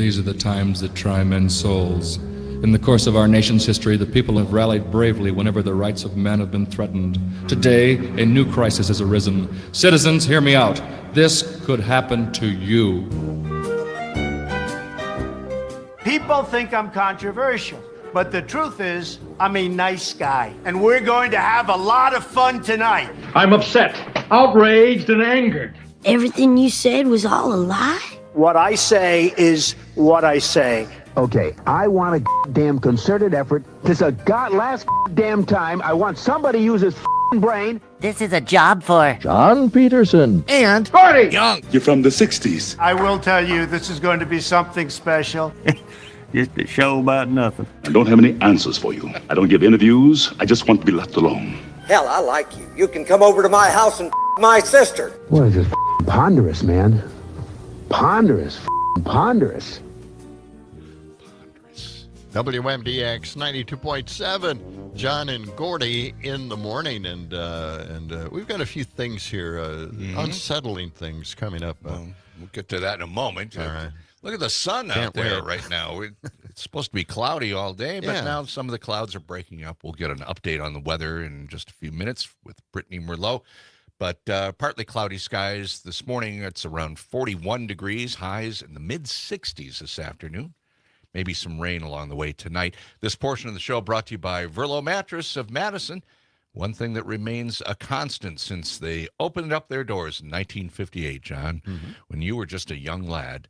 these are the times that try men's souls. In the course of our nation's history, the people have rallied bravely whenever the rights of men have been threatened. Today, a new crisis has arisen. Citizens, hear me out. This could happen to you. People think I'm controversial, but the truth is, I'm a nice guy. And we're going to have a lot of fun tonight. I'm upset, outraged, and angered. Everything you said was all a lie? What I say is what I say. Okay, I want a damn concerted effort. This is a last damn time. I want somebody to use his brain. This is a job for John Peterson. And Gordy! Young. You're from the 60s. I will tell you, this is going to be something special. Just a show about nothing. I don't have any answers for you. I don't give interviews. I just want to be left alone. Hell, I like you. You can come over to my house and my sister. What is this ponderous, man? Ponderous. Ponderous. WMDX 92.7, John and Gordy in the morning, and we've got a few things here, unsettling things coming up. We'll get to that in a moment. All right. Look at the sun out there right now. It's supposed to be cloudy all day, but now some of the clouds are breaking up. We'll get an update on the weather in just a few minutes with Brittany Merlot. But partly cloudy skies this morning. It's around 41 degrees, highs in the mid-60s this afternoon. Maybe some rain along the way tonight. This portion of the show brought to you by Verlo Mattress of Madison. One thing that remains a constant since they opened up their doors in 1958, John, when you were just a young lad.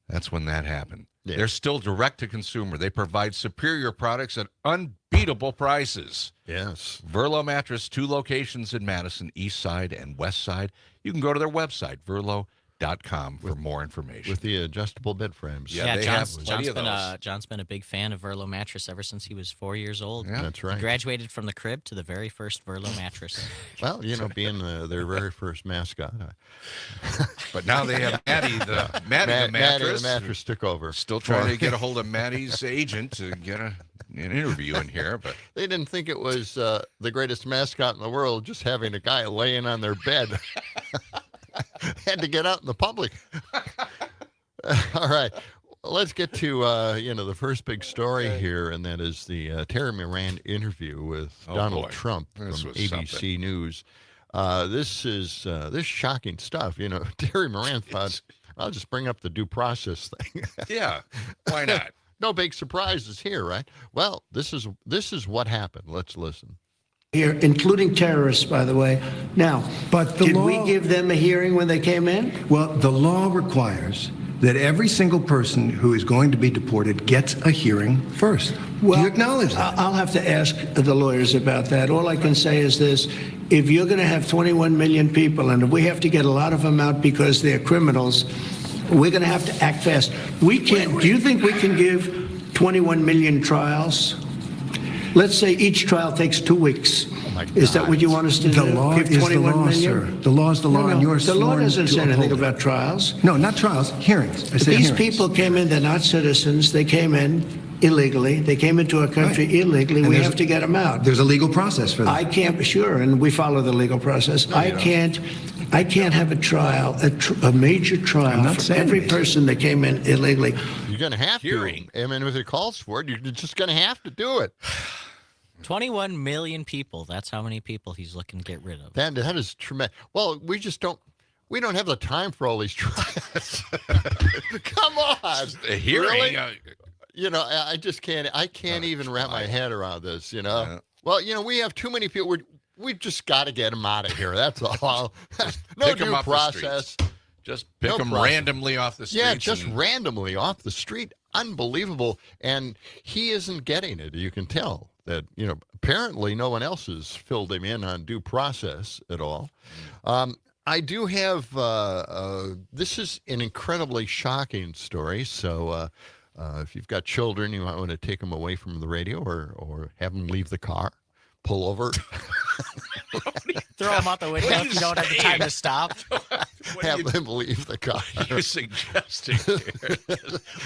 That's when that happened. Yeah. They're still direct to consumer. They provide superior products at unbeatable prices. Yes. Verlo Mattress, 2 locations in Madison, East Side and West Side. You can go to their website, verlo.com, for more information. With the adjustable bed frames. Yeah, John's been a big fan of Verlo mattress ever since he was 4 years old. Yeah, that's right. He graduated from the crib to the very first Verlo mattress. Well, being their very first mascot. But now they have Maddie the mattress. Maddie the mattress took over. Still trying to get a hold of Maddie's agent to get an interview in here, but they didn't think it was the greatest mascot in the world, just having a guy laying on their bed. Had to get out in the public. All right. Let's get to, the first big story here, and that is the Terry Moran interview with Donald Trump from ABC News. This is shocking stuff. Terry Moran thought, I'll just bring up the due process thing. Yeah, why not? No big surprises here, right? Well, this is what happened. Let's listen. Here, including terrorists, by the way. Now, but did we give them a hearing when they came in? Well, the law requires that every single person who is going to be deported gets a hearing first. Well, do you acknowledge that? I'll have to ask the lawyers about that. All I can say is this. If you're going to have 21 million people, and if we have to get a lot of them out because they're criminals, we're going to have to act fast. We can't. Do you think we can give 21 million trials? Let's say each trial takes 2 weeks. Is that what you want us to do? The law give is the law, sir. The law is the law, and yours. The law doesn't say anything about trials. No, not trials. Hearings. These people came in. They're not citizens. They came in illegally. They came into our country illegally. We have to get them out. There's a legal process for that. I can't. Sure, and we follow the legal process. No, I can't have a trial, a major trial for every person that came in illegally. You're going to have to. I mean, if it calls for it, you're just going to have to do it. 21 million people. That's how many people he's looking to get rid of. That is tremendous. Well, we don't have the time for all these trials. Come on. A hearing. Really? I just can't. I can't even wrap my head around this. Yeah. Well, we have too many people. We've just got to get them out of here. That's all. No due process. Just pick them randomly off the street. Yeah, just randomly off the street. Unbelievable. And he isn't getting it. You can tell that, apparently no one else has filled him in on due process at all. I do have, this is an incredibly shocking story. So if you've got children, you might want to take them away from the radio or have them leave the car, pull over. Throw them out the window if you don't have the time to stop. Have them leave the car. You're suggesting here.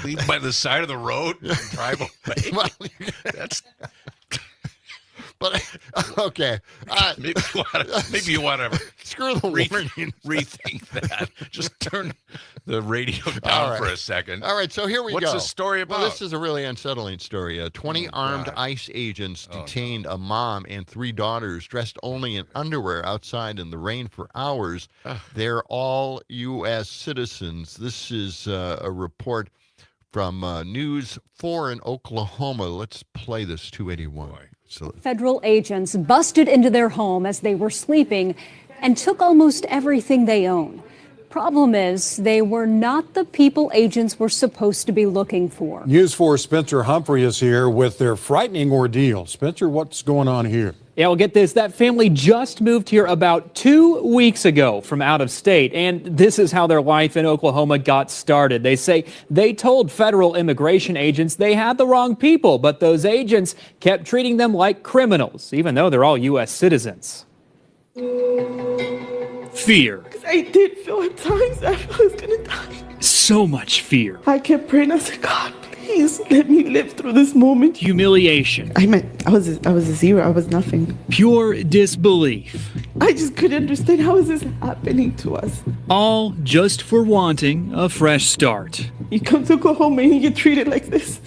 Leave by the side of the road and drive away. But Okay. Maybe you want to screw the warning. Rethink that. Just turn the radio down for a second. All right, so here we go. What's the story about? Well, this is a really unsettling story. 20 armed ICE agents detained a mom and 3 daughters dressed only in underwear outside in the rain for hours. They're all U.S. citizens. This is a report from News 4 in Oklahoma. Let's play this 281. So, federal agents busted into their home as they were sleeping and took almost everything they own. Problem is, they were not the people agents were supposed to be looking for. News 4 Spencer Humphrey is here with their frightening ordeal. Spencer, what's going on here? Yeah, well, get this. That family just moved here about 2 weeks ago from out of state, and this is how their life in Oklahoma got started. They say they told federal immigration agents they had the wrong people, but those agents kept treating them like criminals, even though they're all U.S. citizens. Fear. I did feel at times I was going to die. So much fear. I kept praying. I said, God, please let me live through this moment. Humiliation. I was a zero. I was nothing. Pure disbelief. I just couldn't understand, how is this happening to us? All just for wanting a fresh start. You come to Oklahoma and you get treated like this.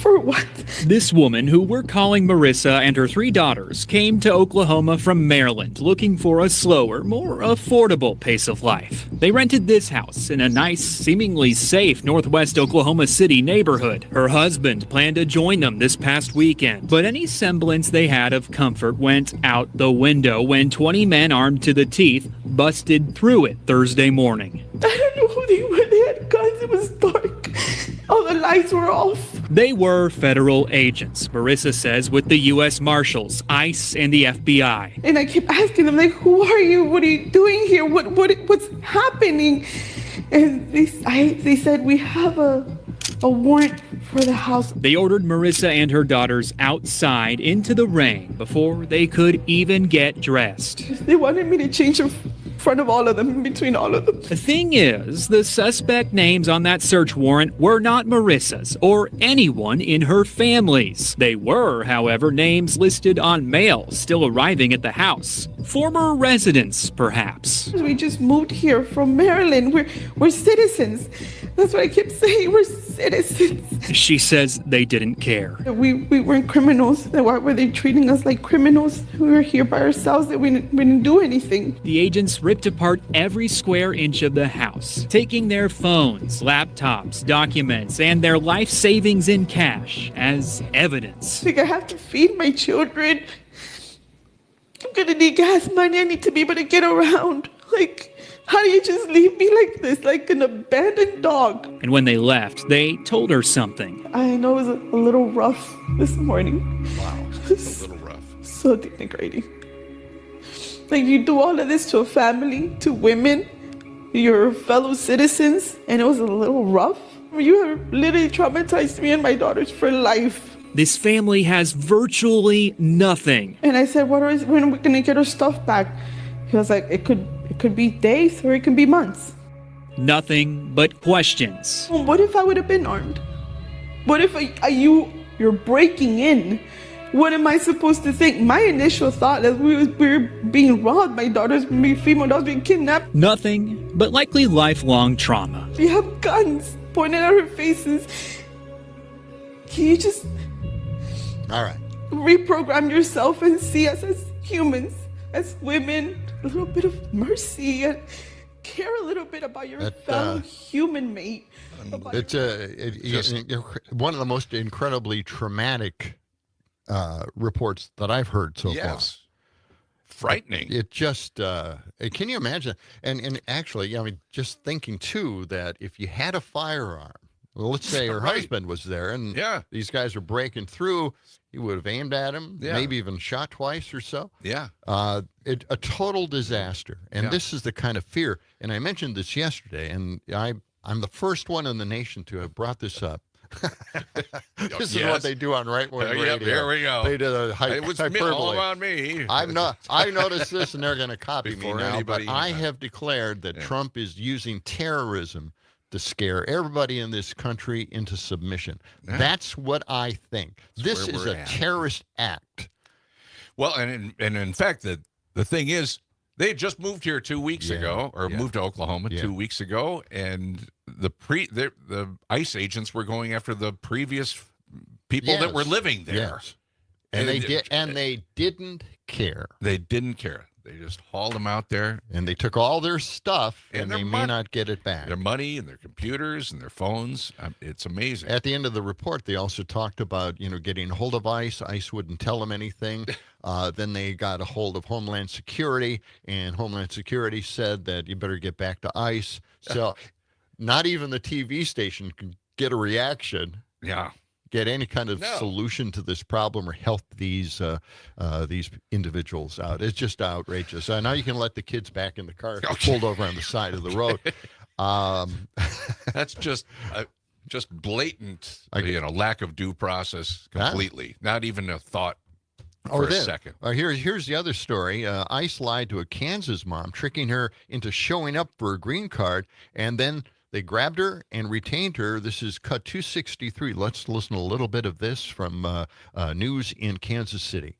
For what? This woman, who we're calling Marissa, and her 3 daughters came to Oklahoma from Maryland looking for a slower, more affordable pace of life. They rented this house in a nice, seemingly safe northwest Oklahoma City neighborhood. Her husband planned to join them this past weekend, but any semblance they had of comfort went out the window when 20 men armed to the teeth busted through it Thursday morning. I don't know who they were. They had guns. It was dark. All the lights were off. They were federal agents, Marissa says, with the U.S. Marshals, ICE, and the FBI. And I kept asking them, like, who are you? What are you doing here? What's happening? And they said, we have a warrant for the house. They ordered Marissa and her daughters outside into the rain before they could even get dressed. They wanted me to change in front of all of them, in between all of them. The thing is, the suspect names on that search warrant were not Marissa's or anyone in her family's. They were, however, names listed on mail still arriving at the house. Former residents, perhaps. We just moved here from Maryland. We're citizens. That's what I kept saying. We're citizens. She says they didn't care. We weren't criminals. Why were they treating us like criminals? We were here by ourselves. That we didn't do anything. The agents ripped apart every square inch of the house, taking their phones, laptops, documents, and their life savings in cash as evidence. Like, I have to feed my children. I'm gonna need gas money. I need to be able to get around. Like, how do you just leave me like this, like an abandoned dog? And when they left, they told her something. I know it was a little rough this morning. Wow, a little rough. So denigrating. Like, you do all of this to a family, to women, your fellow citizens, and it was a little rough. You have literally traumatized me and my daughters for life. This family has virtually nothing. And I said, when are we gonna get our stuff back? He was like, it could be days or it could be months. Nothing but questions. What if I would have been armed? What if you're breaking in? What am I supposed to think? My initial thought is we were being robbed. My daughter's female daughter's being kidnapped. Nothing but likely lifelong trauma. We have guns pointed at our faces. Can you just reprogram yourself and see us as humans, as women, a little bit of mercy, and care a little bit about your fellow human mate? It's one of the most incredibly traumatic reports that I've heard so far. Frightening. It just, can you imagine? And actually, I mean, just thinking too that if you had a firearm, well, let's say her husband was there and these guys are breaking through, he would have aimed at him, maybe even shot twice or so. Yeah. A total disaster. And this is the kind of fear. And I mentioned this yesterday, and I'm the first one in the nation to have brought this up. This is what they do on right-wing radio. Here we go. They did a it was hyperbole. all about me. I noticed this, and they're going to copy me now. But I knows. have declared that Trump is using terrorism to scare everybody in this country into submission. That's what I think. This is a terrorist act. Well, and in fact, the thing is, they had just moved here 2 weeks ago, or moved to Oklahoma 2 weeks ago, and the ICE agents were going after the previous people that were living there. Yes. And they didn't care. They didn't care. They just hauled them out there. And they took all their stuff, and they may not get it back. Their money and their computers and their phones. It's amazing. At the end of the report, they also talked about, getting a hold of ICE. ICE wouldn't tell them anything. Then they got a hold of Homeland Security, and Homeland Security said that you better get back to ICE. So not even the TV station can get a reaction. Yeah. Get any kind of solution to this problem or help these individuals out. It's just outrageous. Now you can let the kids back in the car pulled over on the side of the road. That's just blatant, lack of due process completely. Not even a thought for a second. Here's the other story. ICE lied to a Kansas mom, tricking her into showing up for a green card, and then they grabbed her and retained her. This is cut 263. Let's listen to a little bit of this from news in Kansas City.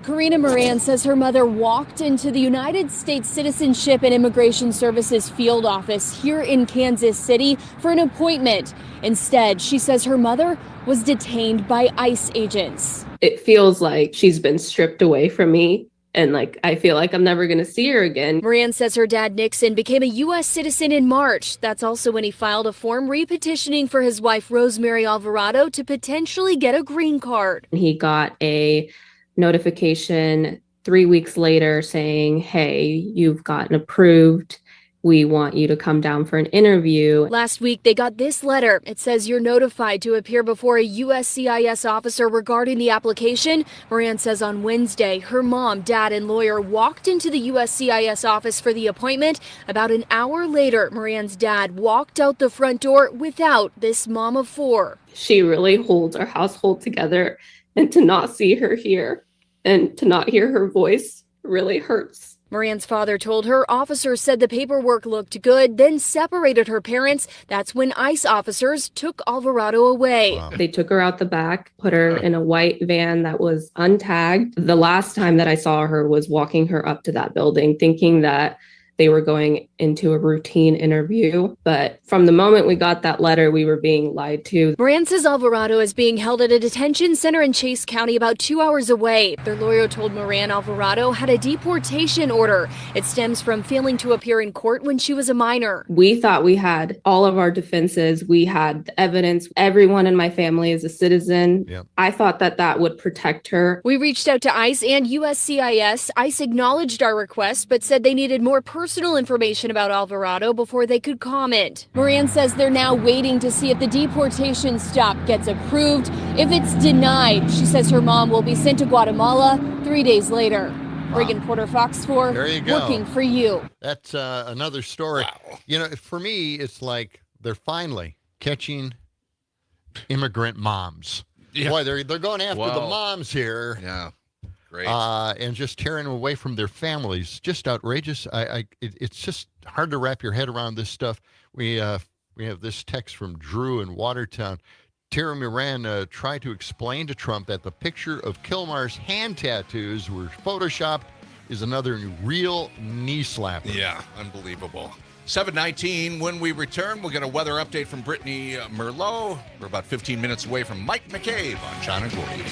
Karina Moran says her mother walked into the United States Citizenship and Immigration Services field office here in Kansas City for an appointment. Instead, she says her mother was detained by ICE agents. It feels like she's been stripped away from me. And I feel like I'm never going to see her again. Moran says her dad, Nixon, became a U.S. citizen in March. That's also when he filed a form repetitioning for his wife, Rosemary Alvarado, to potentially get a green card. He got a notification 3 weeks later saying, hey, you've gotten approved. We want you to come down for an interview. Last week, they got this letter. It says you're notified to appear before a USCIS officer regarding the application. Moran says on Wednesday, her mom, dad, and lawyer walked into the USCIS office for the appointment. About an hour later, Moran's dad walked out the front door without this mom of four. She really holds our household together, and to not see her here and to not hear her voice really hurts. Moran's father told her officers said the paperwork looked good, then separated her parents. That's when ICE officers took Alvarado away. Wow. They took her out the back, put her in a white van that was untagged. The last time that I saw her was walking her up to that building, thinking that they were going into a routine interview. But from the moment we got that letter, we were being lied to. Moran says Alvarado is being held at a detention center in Chase County about 2 hours away. Their lawyer told Moran Alvarado had a deportation order. It stems from failing to appear in court when she was a minor. We thought we had all of our defenses. We had the evidence. Everyone in my family is a citizen. Yep. I thought that would protect her. We reached out to ICE and USCIS. ICE acknowledged our request, but said they needed more personal information about Alvarado before they could comment. Moran says they're now waiting to see if the deportation stop gets approved. If it's denied, she says her mom will be sent to Guatemala 3 days later. Reagan Porter, Fox 4, there you go. Working for you. That's another story. Wow. For me, it's like they're finally catching immigrant moms. Yeah. Boy, they're going after the moms here. Yeah. Great. And just tearing them away from their families. Just outrageous. It's just hard to wrap your head around this stuff. We have this text from Drew in Watertown. Terry Moran tried to explain to Trump that the picture of Kilmar's hand tattoos were photoshopped is another real knee slapper. Yeah, unbelievable. 7:19. When we return, we'll get a weather update from Brittany Merlot. We're about 15 minutes away from Mike McCabe on John and Gordy.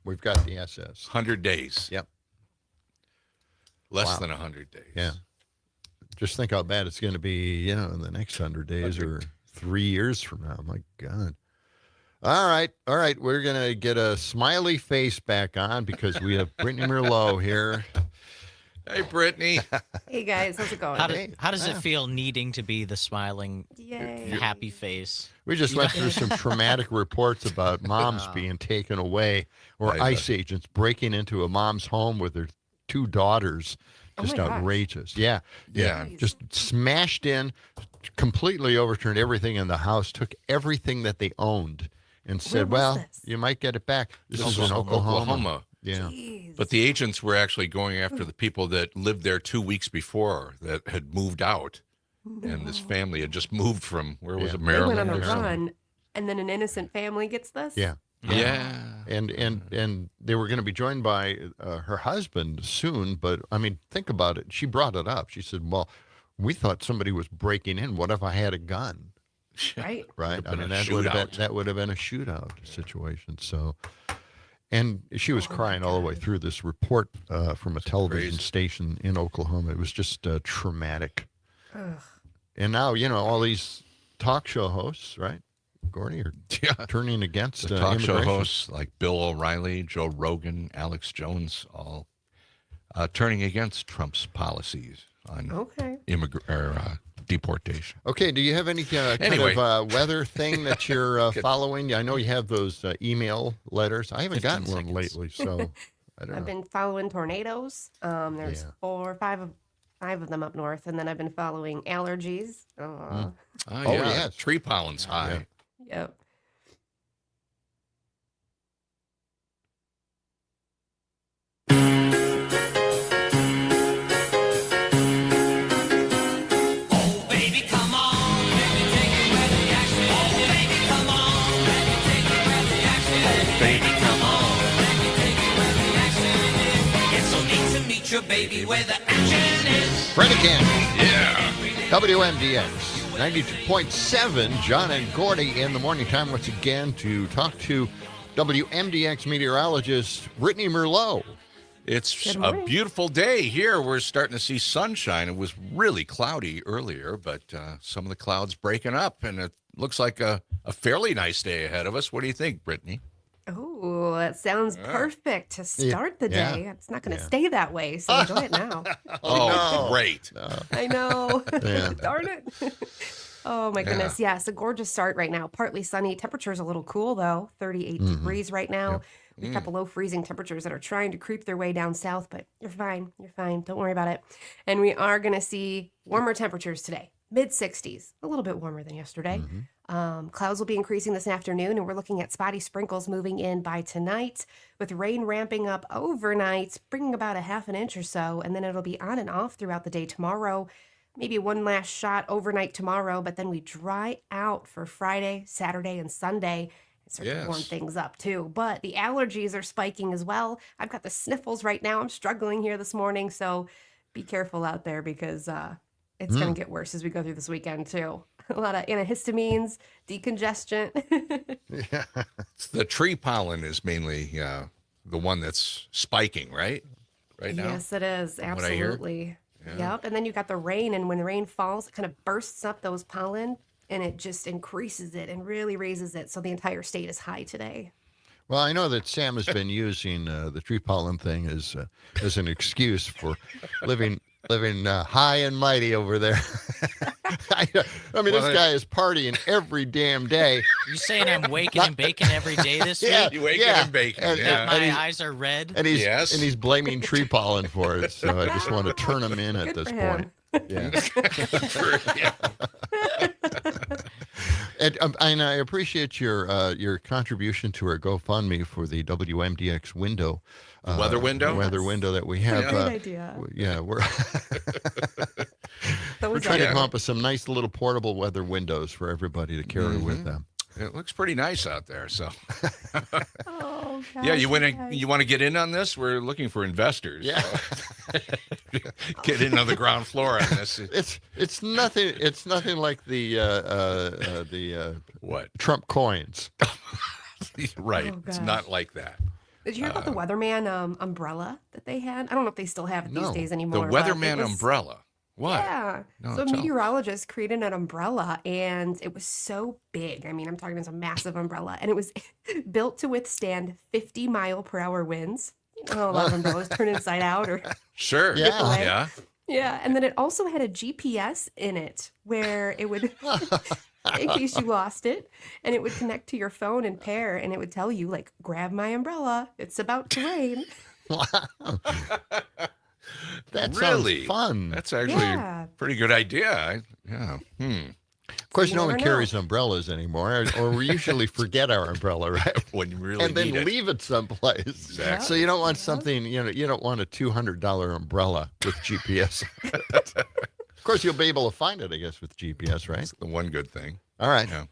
We've got the SS. 100 days. Yep. Less than 100 days. Yeah. Just think how bad it's going to be, in the next 100 days or 3 years from now. My God. All right. We're going to get a smiley face back on because we have Brittany Merlot here. Hey, Brittany. Hey guys, how's it going? How does it feel needing to be the smiling, Yay. happy face? We just went through some traumatic reports about moms being taken away or ICE agents breaking into a mom's home with their 2 daughters. Just outrageous. Yeah. Just smashed in, completely overturned everything in the house, took everything that they owned and said, you might get it back. This is in Oklahoma. Yeah. Jeez. But the agents were actually going after the people that lived there 2 weeks before that had moved out. And this family had just moved from, where was it, Maryland? They went on a run, and then an innocent family gets this? Yeah. And they were going to be joined by her husband soon, but I mean, think about it. She brought it up. She said, "Well, we thought somebody was breaking in. What if I had a gun?" Right. Right. I mean, that would have been a shootout situation. So, and she was crying all the way through this report from a television station in Oklahoma. It was just traumatic. Ugh. And now, all these talk show hosts, right? Gordy, are turning against the talk show immigration. hosts like Bill O'Reilly, Joe Rogan, Alex Jones, all turning against Trump's policies on deportation. Okay, do you have any kind of weather thing that you're following? I know you have those email letters. I haven't gotten one lately, so I don't know. I've been following tornadoes. There's 4 or 5 of them up north, and then I've been following allergies. Tree pollen's high. Yep. Baby, where the action is. Fred again. Yeah. WMDX 92.7. John and Gordy in the morning time once again to talk to WMDX meteorologist Brittany Merlot. It's a beautiful day here. We're starting to see sunshine. It was really cloudy earlier, but some of the clouds breaking up, and it looks like a fairly nice day ahead of us. What do you think, Brittany? Oh, that sounds perfect to start the day. It's not going to stay that way, so enjoy it now. Great. I know. Darn it. Oh, my goodness. Yeah, it's a gorgeous start right now. Partly sunny. Temperature's a little cool, though. 38 degrees right now. We've got below freezing temperatures that are trying to creep their way down south, but you're fine. You're fine. Don't worry about it. And we are going to see warmer temperatures today. Mid-60s. A little bit warmer than yesterday. Clouds will be increasing this afternoon, and we're looking at spotty sprinkles moving in by tonight, with rain ramping up overnight, bringing about a half an inch or so, and then it'll be on and off throughout the day tomorrow. Maybe one last shot overnight tomorrow, but then we dry out for Friday, Saturday, and Sunday. And start to warm things up too. But the allergies are spiking as well. I've got the sniffles right now. I'm struggling here this morning, so be careful out there because it's going to get worse as we go through this weekend too. A lot of antihistamines, decongestion. The tree pollen is mainly the one that's spiking, right? Right now? Yes, it is. Absolutely. Yep. And then you've got the rain, and when the rain falls, it kind of bursts up those pollen, and it just increases it and really raises it. So the entire state is high today. Well, I know that Sam has been using the tree pollen thing as an excuse for living high and mighty over there. I mean, this guy is partying every damn day. You saying I'm waking and baking every day this week? You waking and baking. My eyes are red. And he's blaming tree pollen for it. So I just want to turn him in at this point. Yeah. And I appreciate your contribution to our GoFundMe for the WMDX window. Weather window? Weather window that we have. Great idea. Yeah, we're trying to come up with some nice little portable weather windows for everybody to carry with them. It looks pretty nice out there. So, oh, gosh, you want to get in on this? We're looking for investors. Yeah, so. Get in on the ground floor on this. It's nothing like the what Trump coins. Right, Oh, it's gosh. not like that. Did you hear about the weatherman umbrella that they had? I don't know if they still have it these days anymore. The but weatherman it was- umbrella. What? Yeah. No, so tell. meteorologists created an umbrella, and it was so big. I mean, I'm talking it's a massive umbrella, and it was built to withstand 50-mile-per-hour winds. Oh, a lot of umbrellas turn inside out or Sure. tip away. Yeah. Yeah, and then it also had a GPS in it where it would, in case you lost it, and it would connect to your phone and pair, and it would tell you, like, grab my umbrella. It's about to rain. That Really sounds fun. That's actually Yeah. a pretty good idea. Of course, You no one never carries know. umbrellas anymore, or we usually forget our umbrella, right? When you really and then need it. leave it someplace. Exactly. So you don't want something, you don't want a $200 umbrella with GPS. Of course, you'll be able to find it, I guess, with GPS, right? That's the one good thing. All right. Yeah.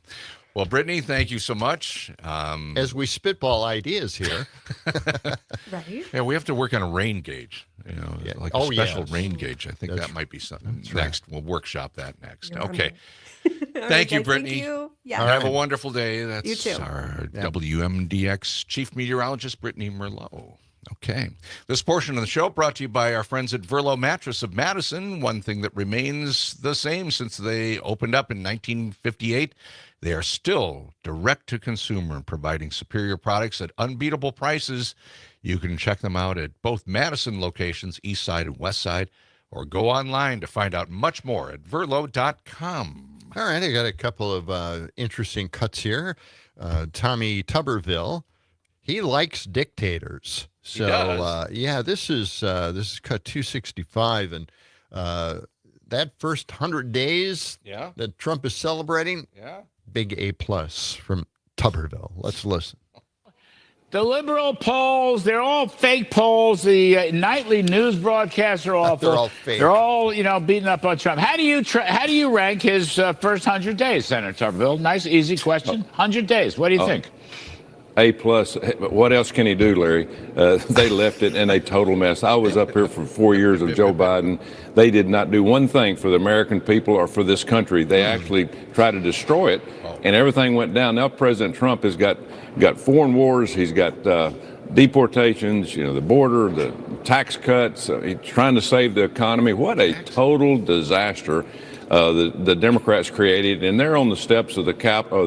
Well, Brittany, thank you so much. As we spitball ideas here. Right? Yeah, we have to work on a rain gauge, like a special yes. rain gauge. I think that might be something next. We'll workshop that next. You're on Okay. All right, Thank you, guys, Brittany. Thank you. Yeah. Have a wonderful day. That's You too. our WMDX Chief Meteorologist, Brittany Merlot. Okay. This portion of the show brought to you by our friends at Verlo Mattress of Madison. One thing that remains the same since they opened up in 1958. They are still direct to consumer, providing superior products at unbeatable prices. You can check them out at both Madison locations, East Side and West Side, or go online to find out much more at verlo.com. All right, I got a couple of interesting cuts here. Tommy Tuberville, he likes dictators. So, this is cut 265, and that first 100 days that Trump is celebrating, big A+ from Tuberville. Let's listen. The liberal polls, they're all fake polls. The nightly news broadcasts are awful. They're all fake. They're all, beating up on Trump. How do you rank his first 100 days, Senator Tuberville? Nice, easy question. 100 days. What do you think? A+. What else can he do, Larry? They left it in a total mess. I was up here for 4 years of Joe Biden. They did not do one thing for the American people or for this country. They actually tried to destroy it, and everything went down. Now President Trump has got foreign wars. He's got deportations, the border, the tax cuts. He's trying to save the economy. What a total disaster the Democrats created, and they're on the steps of the Capitol,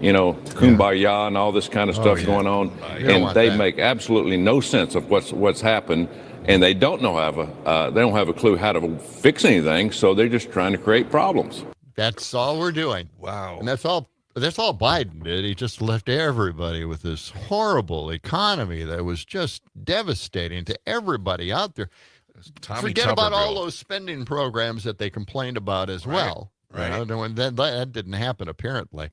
kumbaya and all this kind of stuff going on, and they make absolutely no sense of what's happened, and they don't have a clue how to fix anything, so they're just trying to create problems. That's all we're doing. Wow. And that's all Biden did. He just left everybody with this horrible economy that was just devastating to everybody out there. Forget about all those spending programs that they complained about as well. Right. That didn't happen, apparently.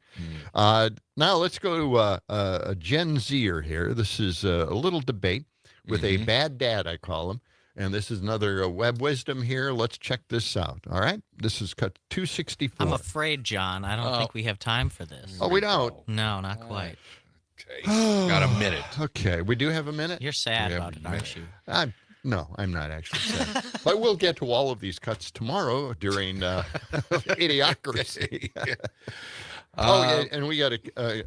Now let's go to a Gen Zer here. This is a little debate with a bad dad, I call him. And this is another web wisdom here. Let's check this out. All right? This is cut 264. I'm afraid, John, I don't think we have time for this. Oh, we don't? No, not quite. Okay. Got a minute. Okay. We do have a minute? You're sad about it, aren't you? No, I'm not actually sad. But we'll get to all of these cuts tomorrow during Idiocracy. And we got a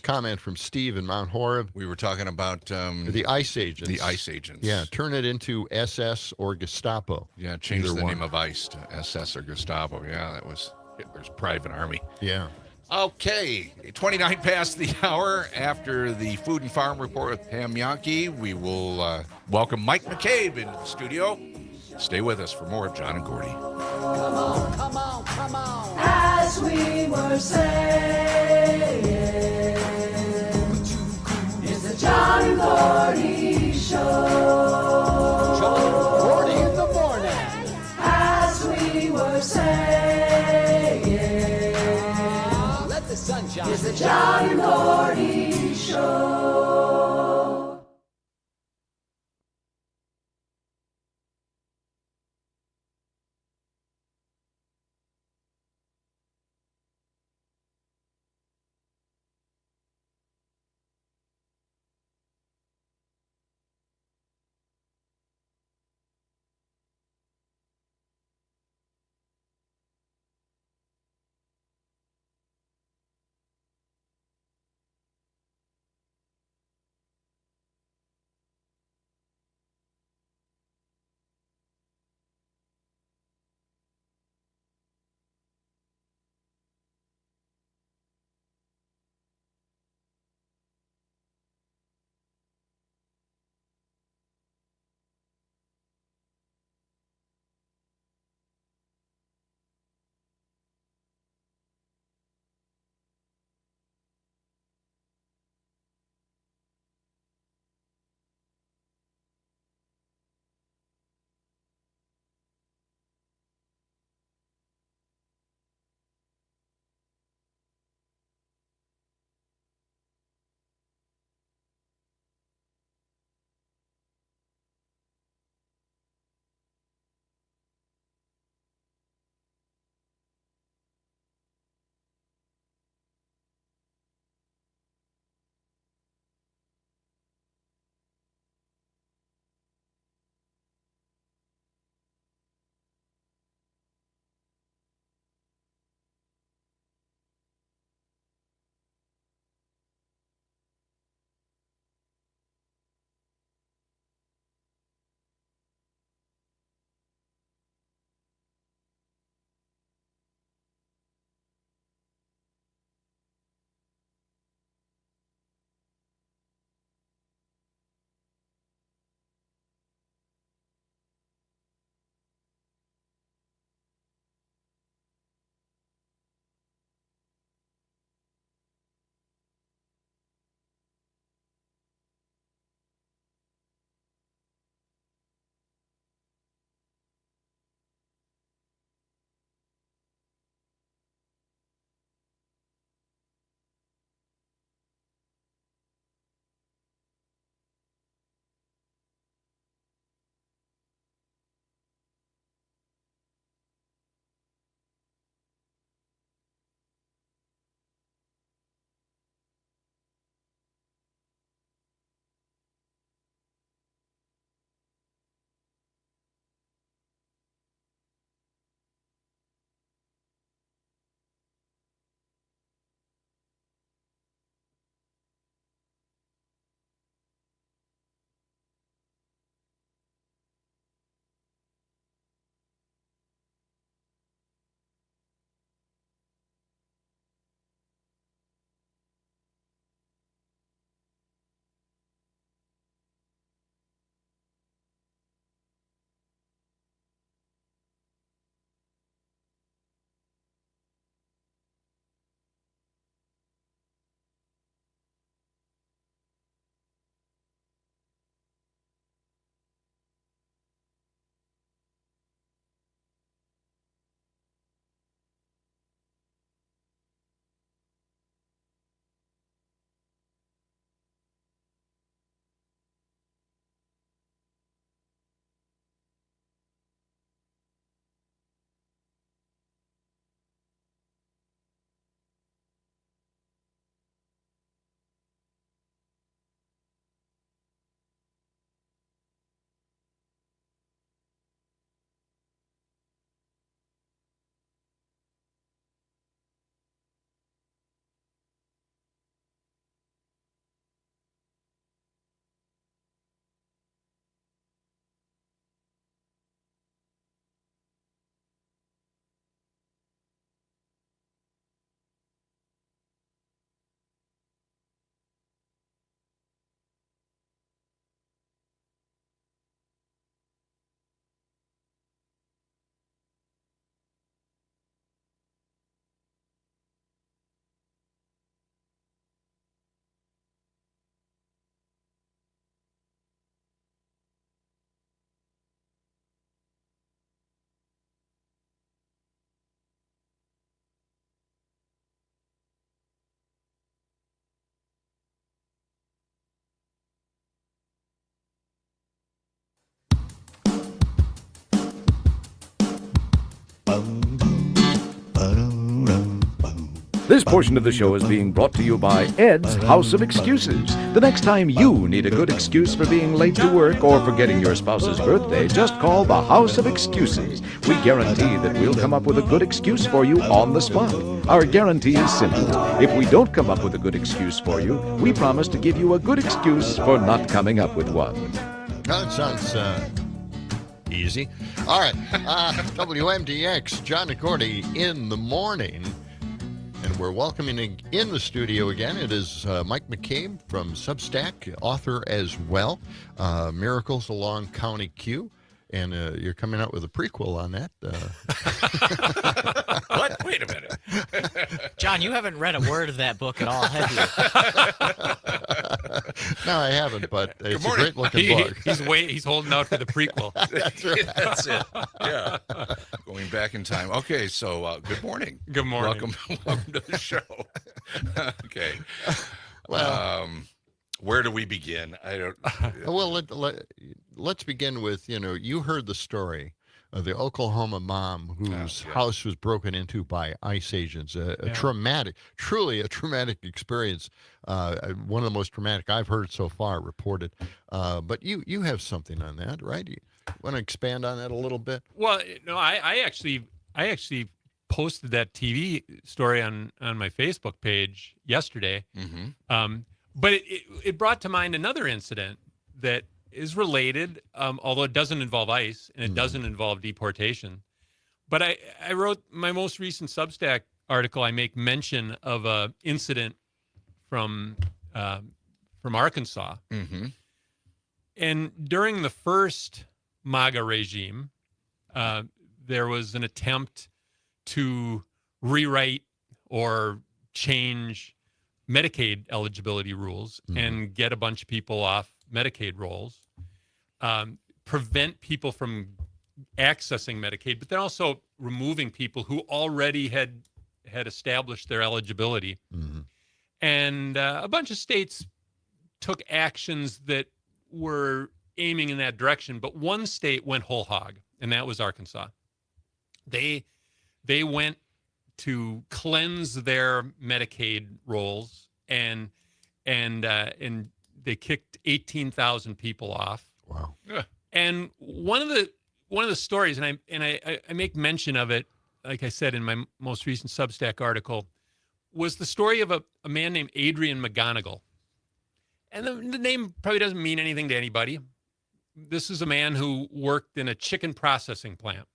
comment from Steve in Mount Horeb. We were talking about the ICE agents. The ICE agents. Yeah, turn it into SS or Gestapo. Yeah, change the name of ICE to SS or Gestapo. Yeah, that was Hitler's private army. Yeah. Okay, 29 past the hour. After the Food and Farm Report with Pam Yankee, we will welcome Mike McCabe into the studio. Stay with us for more of John and Gordy. Come on, come on, come on. As we were saying, it's the John and Gordy Show. John and Gordy in the morning. As we were saying, let the sun shine. It's the John and Gordy Show. This portion of the show is being brought to you by Ed's House of Excuses. The next time you need a good excuse for being late to work or forgetting your spouse's birthday, just call the House of Excuses. We guarantee that we'll come up with a good excuse for you on the spot. Our guarantee is simple. If we don't come up with a good excuse for you, we promise to give you a good excuse for not coming up with one. That sounds easy. All right. WMDX, John and Gordy in the morning. And we're welcoming in the studio again. It is Mike McCabe from Substack, author as well. Miracles Along County Q. And you're coming out with a prequel on that. What? Wait a minute. John, you haven't read a word of that book at all, have you? No, I haven't, but it's a great-looking book. He's holding out for the prequel. That's right. That's it. Yeah. Going back in time. Okay, so good morning. Good morning. Welcome to the show. Okay. Well, where do we begin? I don't. Well, let's begin with, you heard the story of the Oklahoma mom whose house was broken into by ICE agents. Truly a traumatic experience. One of the most traumatic I've heard so far reported. But you have something on that, right? You want to expand on that a little bit? Well, no, I actually posted that TV story on my Facebook page yesterday. Mm-hmm. But it brought to mind another incident that is related, although it doesn't involve ICE and it doesn't involve deportation. But I wrote my most recent Substack article. I make mention of a incident from Arkansas. Mm-hmm. And during the first MAGA regime, there was an attempt to rewrite or change Medicaid eligibility rules and get a bunch of people off Medicaid rolls, prevent people from accessing Medicaid, but then also removing people who already had established their eligibility. Mm-hmm. And a bunch of states took actions that were aiming in that direction, but one state went whole hog, and that was Arkansas. They went to cleanse their Medicaid rolls, and they kicked 18,000 people off. Wow! And one of the stories, and I make mention of it, like I said in my most recent Substack article, was the story of a man named Adrian McGonigal. And the name probably doesn't mean anything to anybody. This is a man who worked in a chicken processing plant.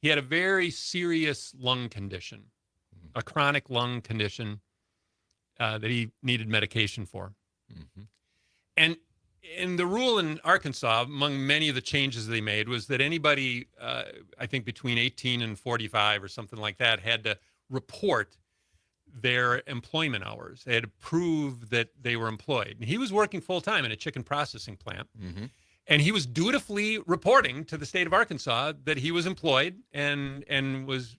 He had a very serious lung condition, a chronic lung condition that he needed medication for. Mm-hmm. And the rule in Arkansas, among many of the changes they made, was that anybody, I think between 18 and 45 or something like that, had to report their employment hours. They had to prove that they were employed. And he was working full-time in a chicken processing plant. Mm-hmm. And he was dutifully reporting to the state of Arkansas that he was employed and was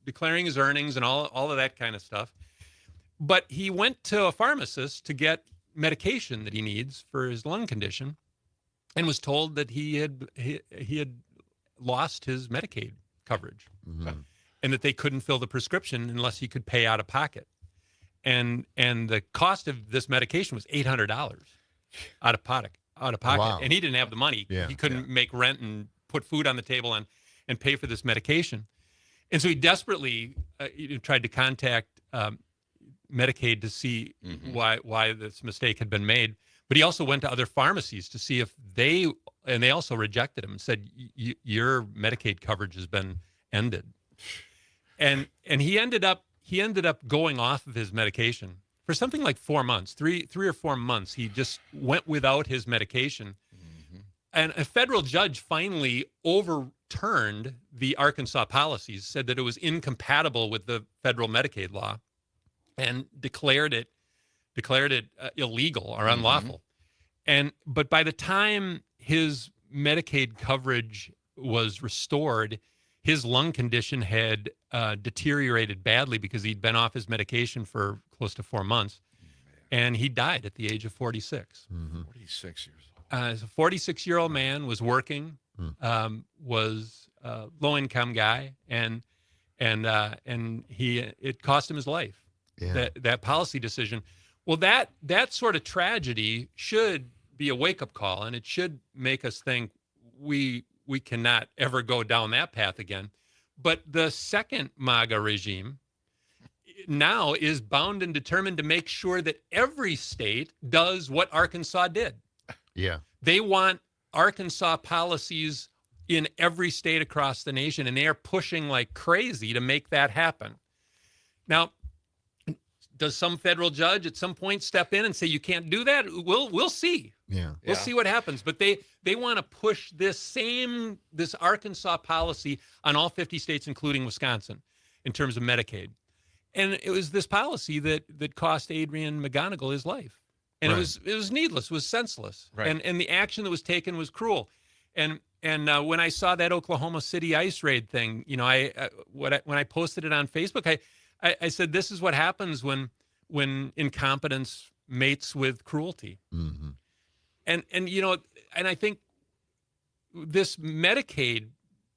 declaring his earnings and all of that kind of stuff. But he went to a pharmacist to get medication that he needs for his lung condition and was told that he had lost his Medicaid coverage. Mm-hmm. And that they couldn't fill the prescription unless he could pay out of pocket. And the cost of this medication was $800 out of pocket. Wow. And he didn't have the money. Yeah, he couldn't make rent and put food on the table and pay for this medication. And so he desperately tried to contact Medicaid to see why this mistake had been made. But he also went to other pharmacies to see if they also rejected him and said, your Medicaid coverage has been ended. And he ended up going off of his medication for something like 4 months, three or 4 months. He just went without his medication. Mm-hmm. And a federal judge finally overturned the Arkansas policies, said that it was incompatible with the federal Medicaid law, and declared it illegal or unlawful. But by the time his Medicaid coverage was restored, his lung condition had deteriorated badly because he'd been off his medication for close to 4 months, and he died at the age of 46. 46 years old. As a 46-year-old man, was working, was a low-income guy, and it cost him his life. that policy decision. Well, that sort of tragedy should be a wake-up call, and it should make us think we cannot ever go down that path again. But the second MAGA regime now is bound and determined to make sure that every state does what Arkansas did. Yeah. They want Arkansas policies in every state across the nation, and they are pushing like crazy to make that happen. Now, does some federal judge at some point step in and say you can't do that? We'll see. We'll see what happens. But they want to push this Arkansas policy on all 50 states, including Wisconsin, in terms of Medicaid. And it was this policy that cost Adrian McGonigal his life. And it was needless, it was senseless. Right. And the action that was taken was cruel. And when I saw that Oklahoma City ICE raid thing, when I posted it on Facebook, I said, this is what happens when incompetence mates with cruelty. Mm-hmm. And I think this Medicaid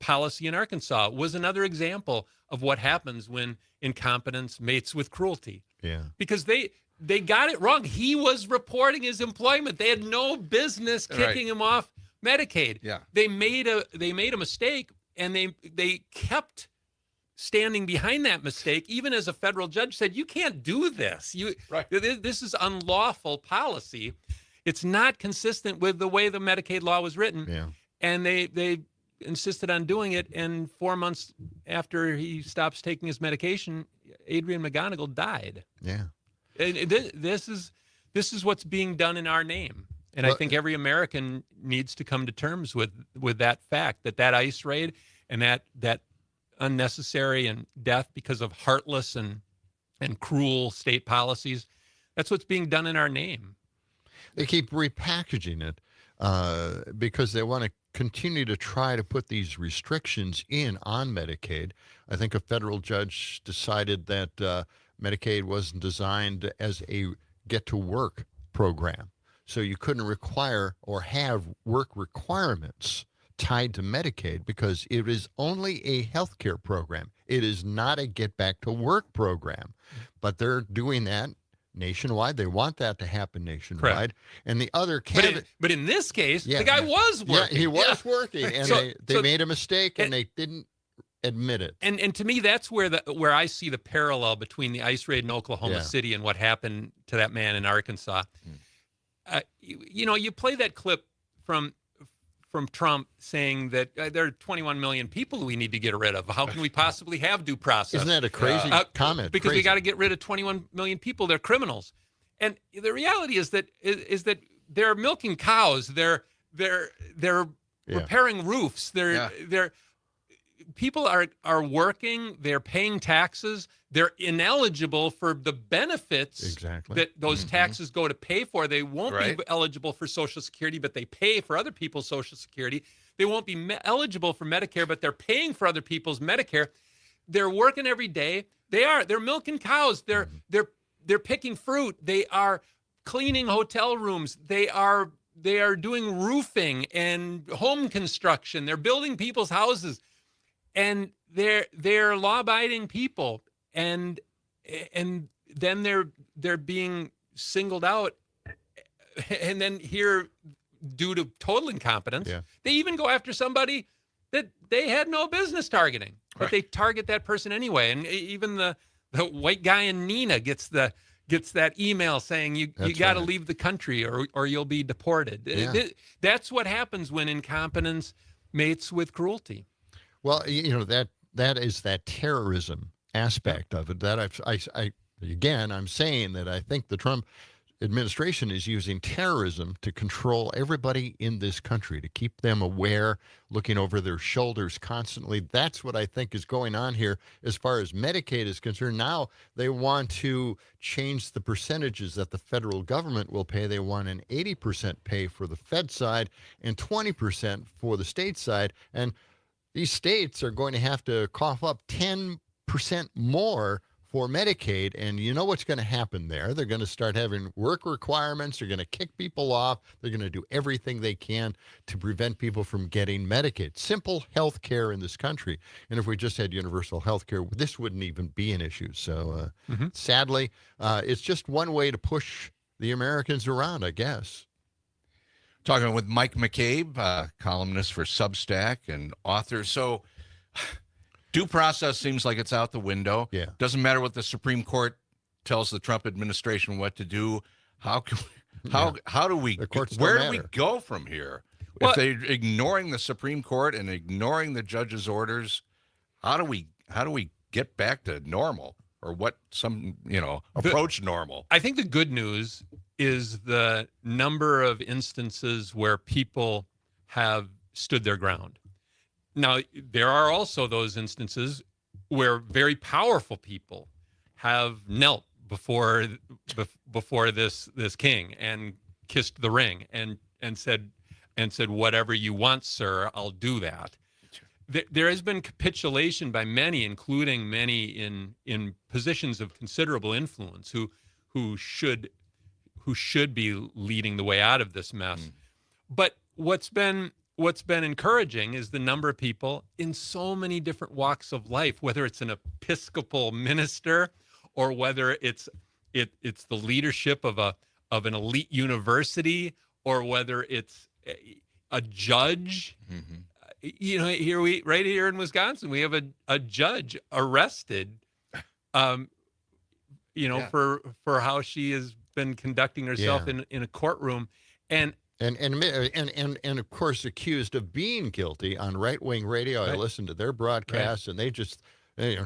policy in Arkansas was another example of what happens when incompetence mates with cruelty. Yeah. Because they got it wrong. He was reporting his employment. They had no business kicking him off Medicaid. Yeah. They made a mistake, and they kept standing behind that mistake, even as a federal judge said, you can't do this. This is unlawful policy. It's not consistent with the way the Medicaid law was written. Yeah. And they insisted on doing it. And 4 months after he stops taking his medication, Adrian McGonigal died. Yeah. And this is what's being done in our name. And I think every American needs to come to terms with that fact, that ICE raid and that unnecessary and death because of heartless and cruel state policies, that's what's being done in our name. They keep repackaging it because they want to continue to try to put these restrictions in on Medicaid. I think a federal judge decided that Medicaid wasn't designed as a get-to-work program. So you couldn't require or have work requirements tied to Medicaid because it is only a healthcare program. It is not a get-back-to-work program. But they're doing that nationwide. They want that to happen nationwide. Correct. And the other candidate... But in this case, the guy was working. Yeah, he was working. And they made a mistake, and they didn't admit it. And to me, that's where I see the parallel between the ICE raid in Oklahoma City and what happened to that man in Arkansas. You play that clip from Trump saying that there are 21 million people we need to get rid of. How can we possibly have due process? Isn't that a crazy comment? Because we got to get rid of 21 million people. They're criminals. And the reality is that they're milking cows. They're repairing roofs. They're people are working. They're paying taxes. They're ineligible for the benefits that those taxes go to pay for. They won't be eligible for Social Security, but they pay for other people's Social Security. They won't be eligible for Medicare, but they're paying for other people's Medicare. They're working every day. They're milking cows. They're picking fruit. They are cleaning hotel rooms. They are doing roofing and home construction. They're building people's houses. And they're law-abiding people, and then they're being singled out, and then here, due to total incompetence, they even go after somebody that they had no business targeting, but they target that person anyway. And even the white guy in Neenah gets that email saying you got to leave the country or you'll be deported. Yeah. That's what happens when incompetence mates with cruelty. Well, that is that terrorism aspect of it. That I'm saying that I think the Trump administration is using terrorism to control everybody in this country, to keep them aware, looking over their shoulders constantly. That's what I think is going on here as far as Medicaid is concerned. Now they want to change the percentages that the federal government will pay. They want an 80% pay for the Fed side and 20% for the state side. And these states are going to have to cough up 10% more for Medicaid, and you know what's going to happen there. They're going to start having work requirements. They're going to kick people off. They're going to do everything they can to prevent people from getting Medicaid. Simple health care in this country. And if we just had universal health care, this wouldn't even be an issue. So sadly, it's just one way to push the Americans around, I guess. Talking with Mike McCabe, columnist for Substack and author. So due process seems like it's out the window. Yeah. Doesn't matter what the Supreme Court tells the Trump administration what to do. How do we, where do we go from here? Well, if they're ignoring the Supreme Court and ignoring the judge's orders, how do we get back to normal, or approach normal? I think the good news is the number of instances where people have stood their ground. Now, there are also those instances where very powerful people have knelt before this king and kissed the ring and said, whatever you want, sir, I'll do that. There has been capitulation by many, including many in positions of considerable influence, who should be leading the way out of this mess. But what's been encouraging is the number of people in so many different walks of life, whether it's an Episcopal minister or whether it's the leadership of an elite university, or whether it's a judge. Right here in Wisconsin, we have a judge arrested, for how she has been conducting herself in a courtroom, and of course accused of being guilty on right-wing radio. I listened to their broadcasts, and they just,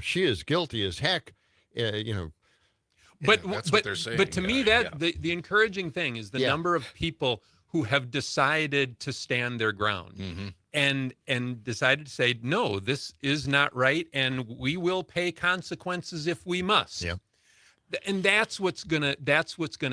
she is guilty as heck, But that's what they're saying. But to me, the encouraging thing is the number of people who have decided to stand their ground and decided to say, no, this is not right, and we will pay consequences if we must. Yeah. And that's what's gonna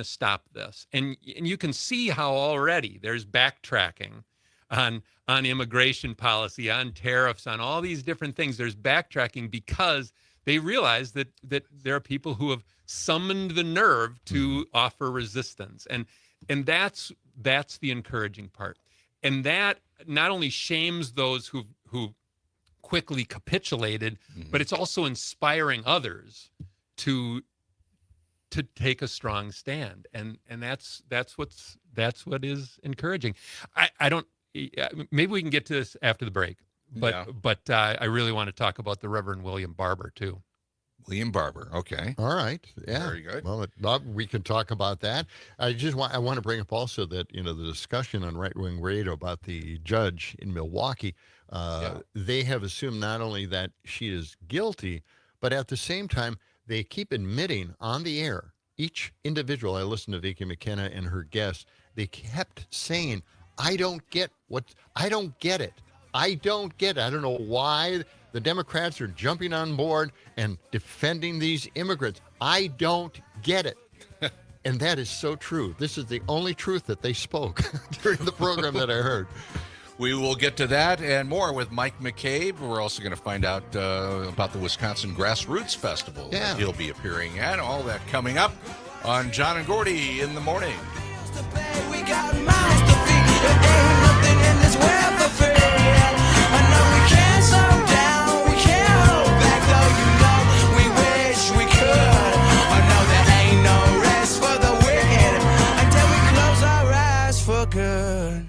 stop this. And you can see how already there's backtracking on immigration policy, on tariffs, on all these different things. There's backtracking because they realize that there are people who have summoned the nerve to offer resistance, and that's the encouraging part. And that not only shames those who quickly capitulated, but it's also inspiring others to take a strong stand, and that's what is encouraging. I don't. Maybe we can get to this after the break, but I really want to talk about the Reverend William Barber too. William Barber, okay, all right, yeah, very good. Well, we can talk about that. I want to bring up also that the discussion on right-wing radio about the judge in Milwaukee. They have assumed not only that she is guilty, but at the same time, they keep admitting on the air, each individual. I listened to Vicky McKenna and her guests. They kept saying, I don't get it. I don't get it. I don't know why the Democrats are jumping on board and defending these immigrants. I don't get it. And that is so true. This is the only truth that they spoke during the program that I heard. We will get to that and more with Mike McCabe. We're also going to find out about the Wisconsin Grassroots Festival that he'll be appearing at. All that coming up on John and Gordy in the morning. We got mouths to feed. There ain't nothing in this world for free. I know we can't slow down. We can't hold back, though. We wish we could. I know there ain't no rest for the wicked until we close our eyes for good.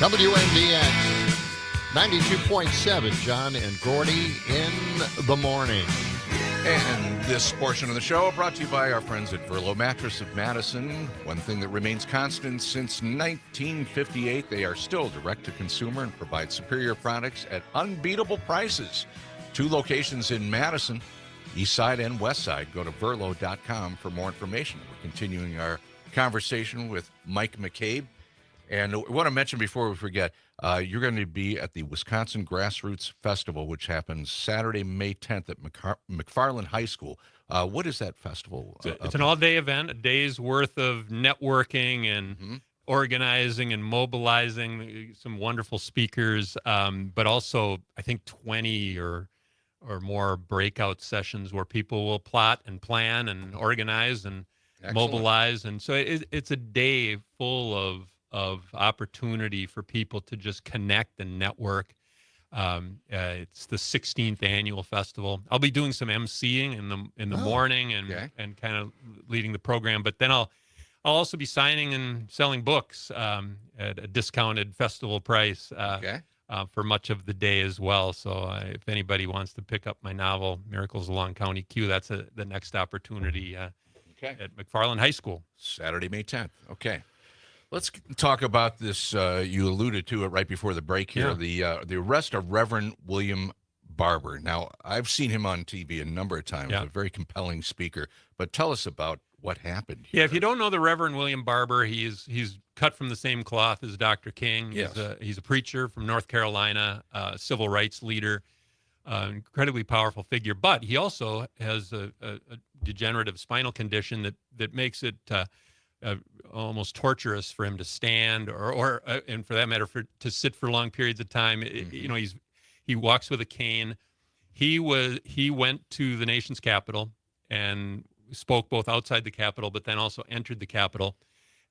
WNDX 92.7, John and Gordy in the morning. And this portion of the show brought to you by our friends at Verlo Mattress of Madison. One thing that remains constant since 1958, they are still direct to consumer and provide superior products at unbeatable prices. 2 locations in Madison, East Side and West Side. Go to verlo.com for more information. We're continuing our conversation with Mike McCabe. And I want to mention before we forget, you're going to be at the Wisconsin Grassroots Festival, which happens Saturday, May 10th at McFarland High School. What is that festival? It's an all-day event, a day's worth of networking and organizing and mobilizing some wonderful speakers, but also I think 20 or more breakout sessions where people will plot and plan and organize and mobilize. And so it's a day full of opportunity for people to just connect and network. It's the 16th annual festival. I'll be doing some emceeing in the morning and kind of leading the program, but then I'll also be signing and selling books at a discounted festival price for much of the day as well. So if anybody wants to pick up my novel, Miracles Along County Q, that's the next opportunity at McFarland High School. Saturday, May 10th. Okay. Let's talk about this. You alluded to it right before the break here. The arrest of Reverend William Barber. Now, I've seen him on TV a number of times. A very compelling speaker. But tell us about what happened here. Yeah, if you don't know the Reverend William Barber, he's cut from the same cloth as Dr. King. He's a preacher from North Carolina, civil rights leader, incredibly powerful figure. But he also has a degenerative spinal condition that makes it almost torturous for him to stand or and for that matter to sit for long periods of time. He walks with a cane. He went to the nation's capital and spoke both outside the Capitol, but then also entered the Capitol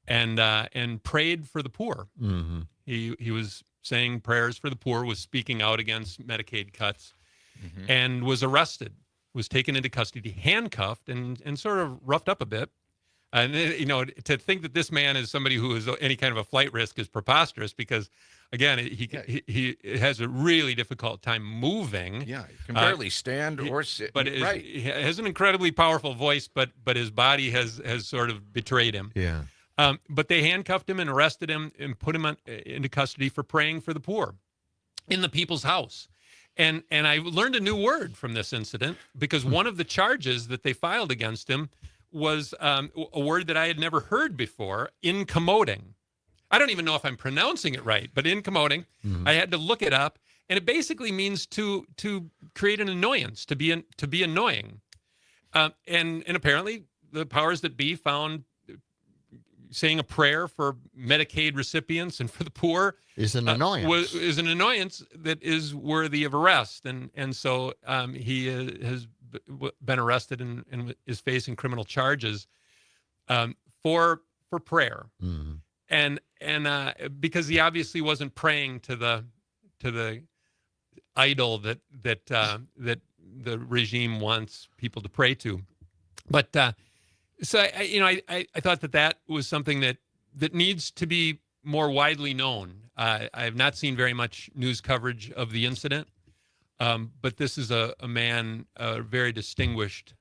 and prayed for the poor. Mm-hmm. He was saying prayers for the poor, was speaking out against Medicaid cuts, and was arrested, was taken into custody, handcuffed, and sort of roughed up a bit. And to think that this man is somebody who is any kind of a flight risk is preposterous, because again, he has a really difficult time moving. Yeah, he can barely stand or sit. But he has an incredibly powerful voice, but his body has sort of betrayed him. Yeah. But they handcuffed him and arrested him and put him into custody for praying for the poor in the people's house. And I learned a new word from this incident, because one of the charges that they filed against him was a word that I had never heard before, incommoding. I don't even know if I'm pronouncing it right, but incommoding. I had to look it up, and it basically means to create an annoyance, to be annoying. And apparently the powers that be found saying a prayer for Medicaid recipients and for the poor is an annoyance. Is an annoyance that is worthy of arrest, and so he has been arrested and is facing criminal charges for prayer, and because he obviously wasn't praying to the idol that the regime wants people to pray to. But so I thought that was something that needs to be more widely known. I have not seen very much news coverage of the incident. But this is a man, a very distinguished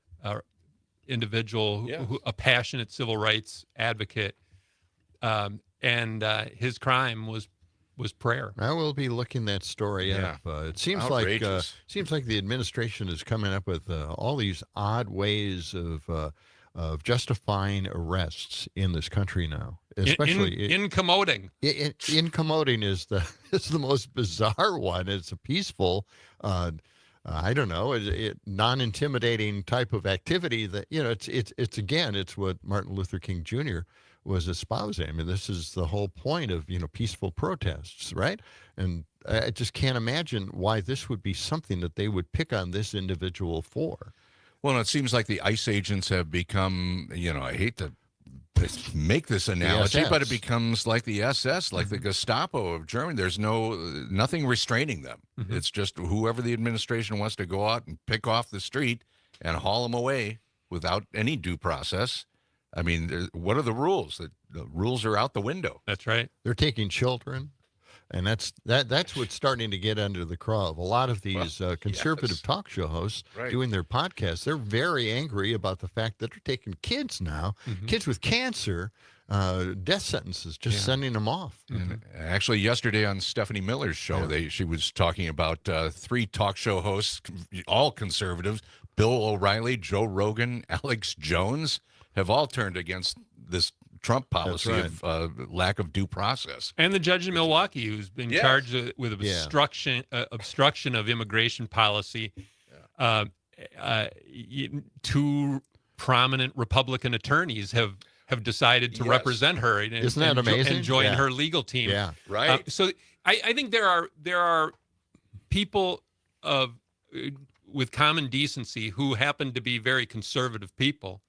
individual, a passionate civil rights advocate, and his crime was prayer. I will be looking that story up. It seems like the administration is coming up with all these odd ways of justifying arrests in this country now. Especially incommoding. Incommoding is the most bizarre one. It's a peaceful, I don't know, non-intimidating type of activity that it's what Martin Luther King Jr. was espousing. I mean, this is the whole point of peaceful protests, right? And I just can't imagine why this would be something that they would pick on this individual for. Well, it seems like the ICE agents have become, I hate to make this analogy, but it becomes like the SS, like the Gestapo of Germany. There's nothing restraining them. It's just whoever the administration wants to go out and pick off the street and haul them away without any due process. I mean, what are the rules? The rules are out the window. That's right. They're taking children. And that's what's starting to get under the craw of a lot of these conservative talk show hosts doing their podcasts. They're very angry about the fact that they're taking kids now, kids with cancer, death sentences, just sending them off. And actually, yesterday on Stephanie Miller's show, she was talking about 3 talk show hosts, all conservatives, Bill O'Reilly, Joe Rogan, Alex Jones, have all turned against this Trump policy of lack of due process. And the judge in Milwaukee, who's been charged with obstruction of immigration policy. 2 prominent Republican attorneys have decided to represent her. Isn't that amazing? And join her legal team. Yeah, right. So I think there are people with common decency who happen to be very conservative people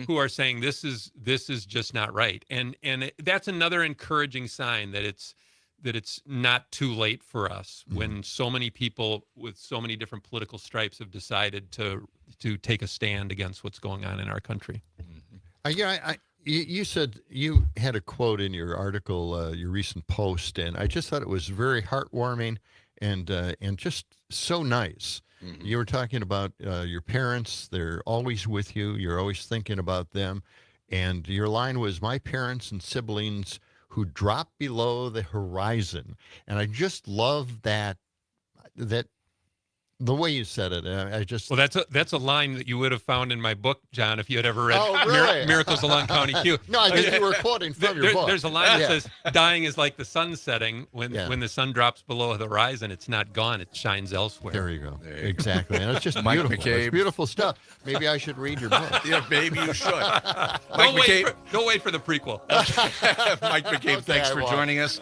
who are saying this is just not right, and that's another encouraging sign that it's not too late for us when so many people with so many different political stripes have decided to take a stand against what's going on in our country. You said you had a quote in your article, your recent post, and I just thought it was very heartwarming and just so nice. You were talking about your parents. They're always with you. You're always thinking about them. And your line was, my parents and siblings who drop below the horizon. And I just love that the way you said it. Well, that's a line that you would have found in my book, John, if you had ever read really? Miracles Along County Q. No, I guess you were quoting from your book. There's a line that says, dying is like the sun setting. When the sun drops below the horizon, it's not gone. It shines elsewhere. There you go. Exactly. And it's just Mike beautiful. McCabe. It's beautiful stuff. Maybe I should read your book. Yeah, maybe you should. Don't wait for the prequel. Mike McCabe, thanks for joining us.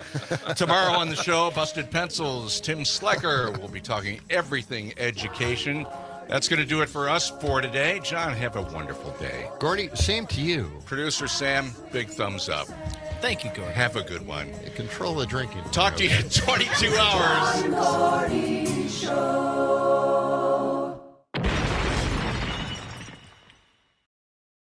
Tomorrow on the show, Busted Pencils, Tim Slecker will be talking everything education. That's going to do it for us for today. John, have a wonderful day. Gordy, same to you. Producer Sam, big thumbs up. Thank you, Gordy. Have a good one. Control the drinking. Talk to you in 22 hours. John and Gordy Show.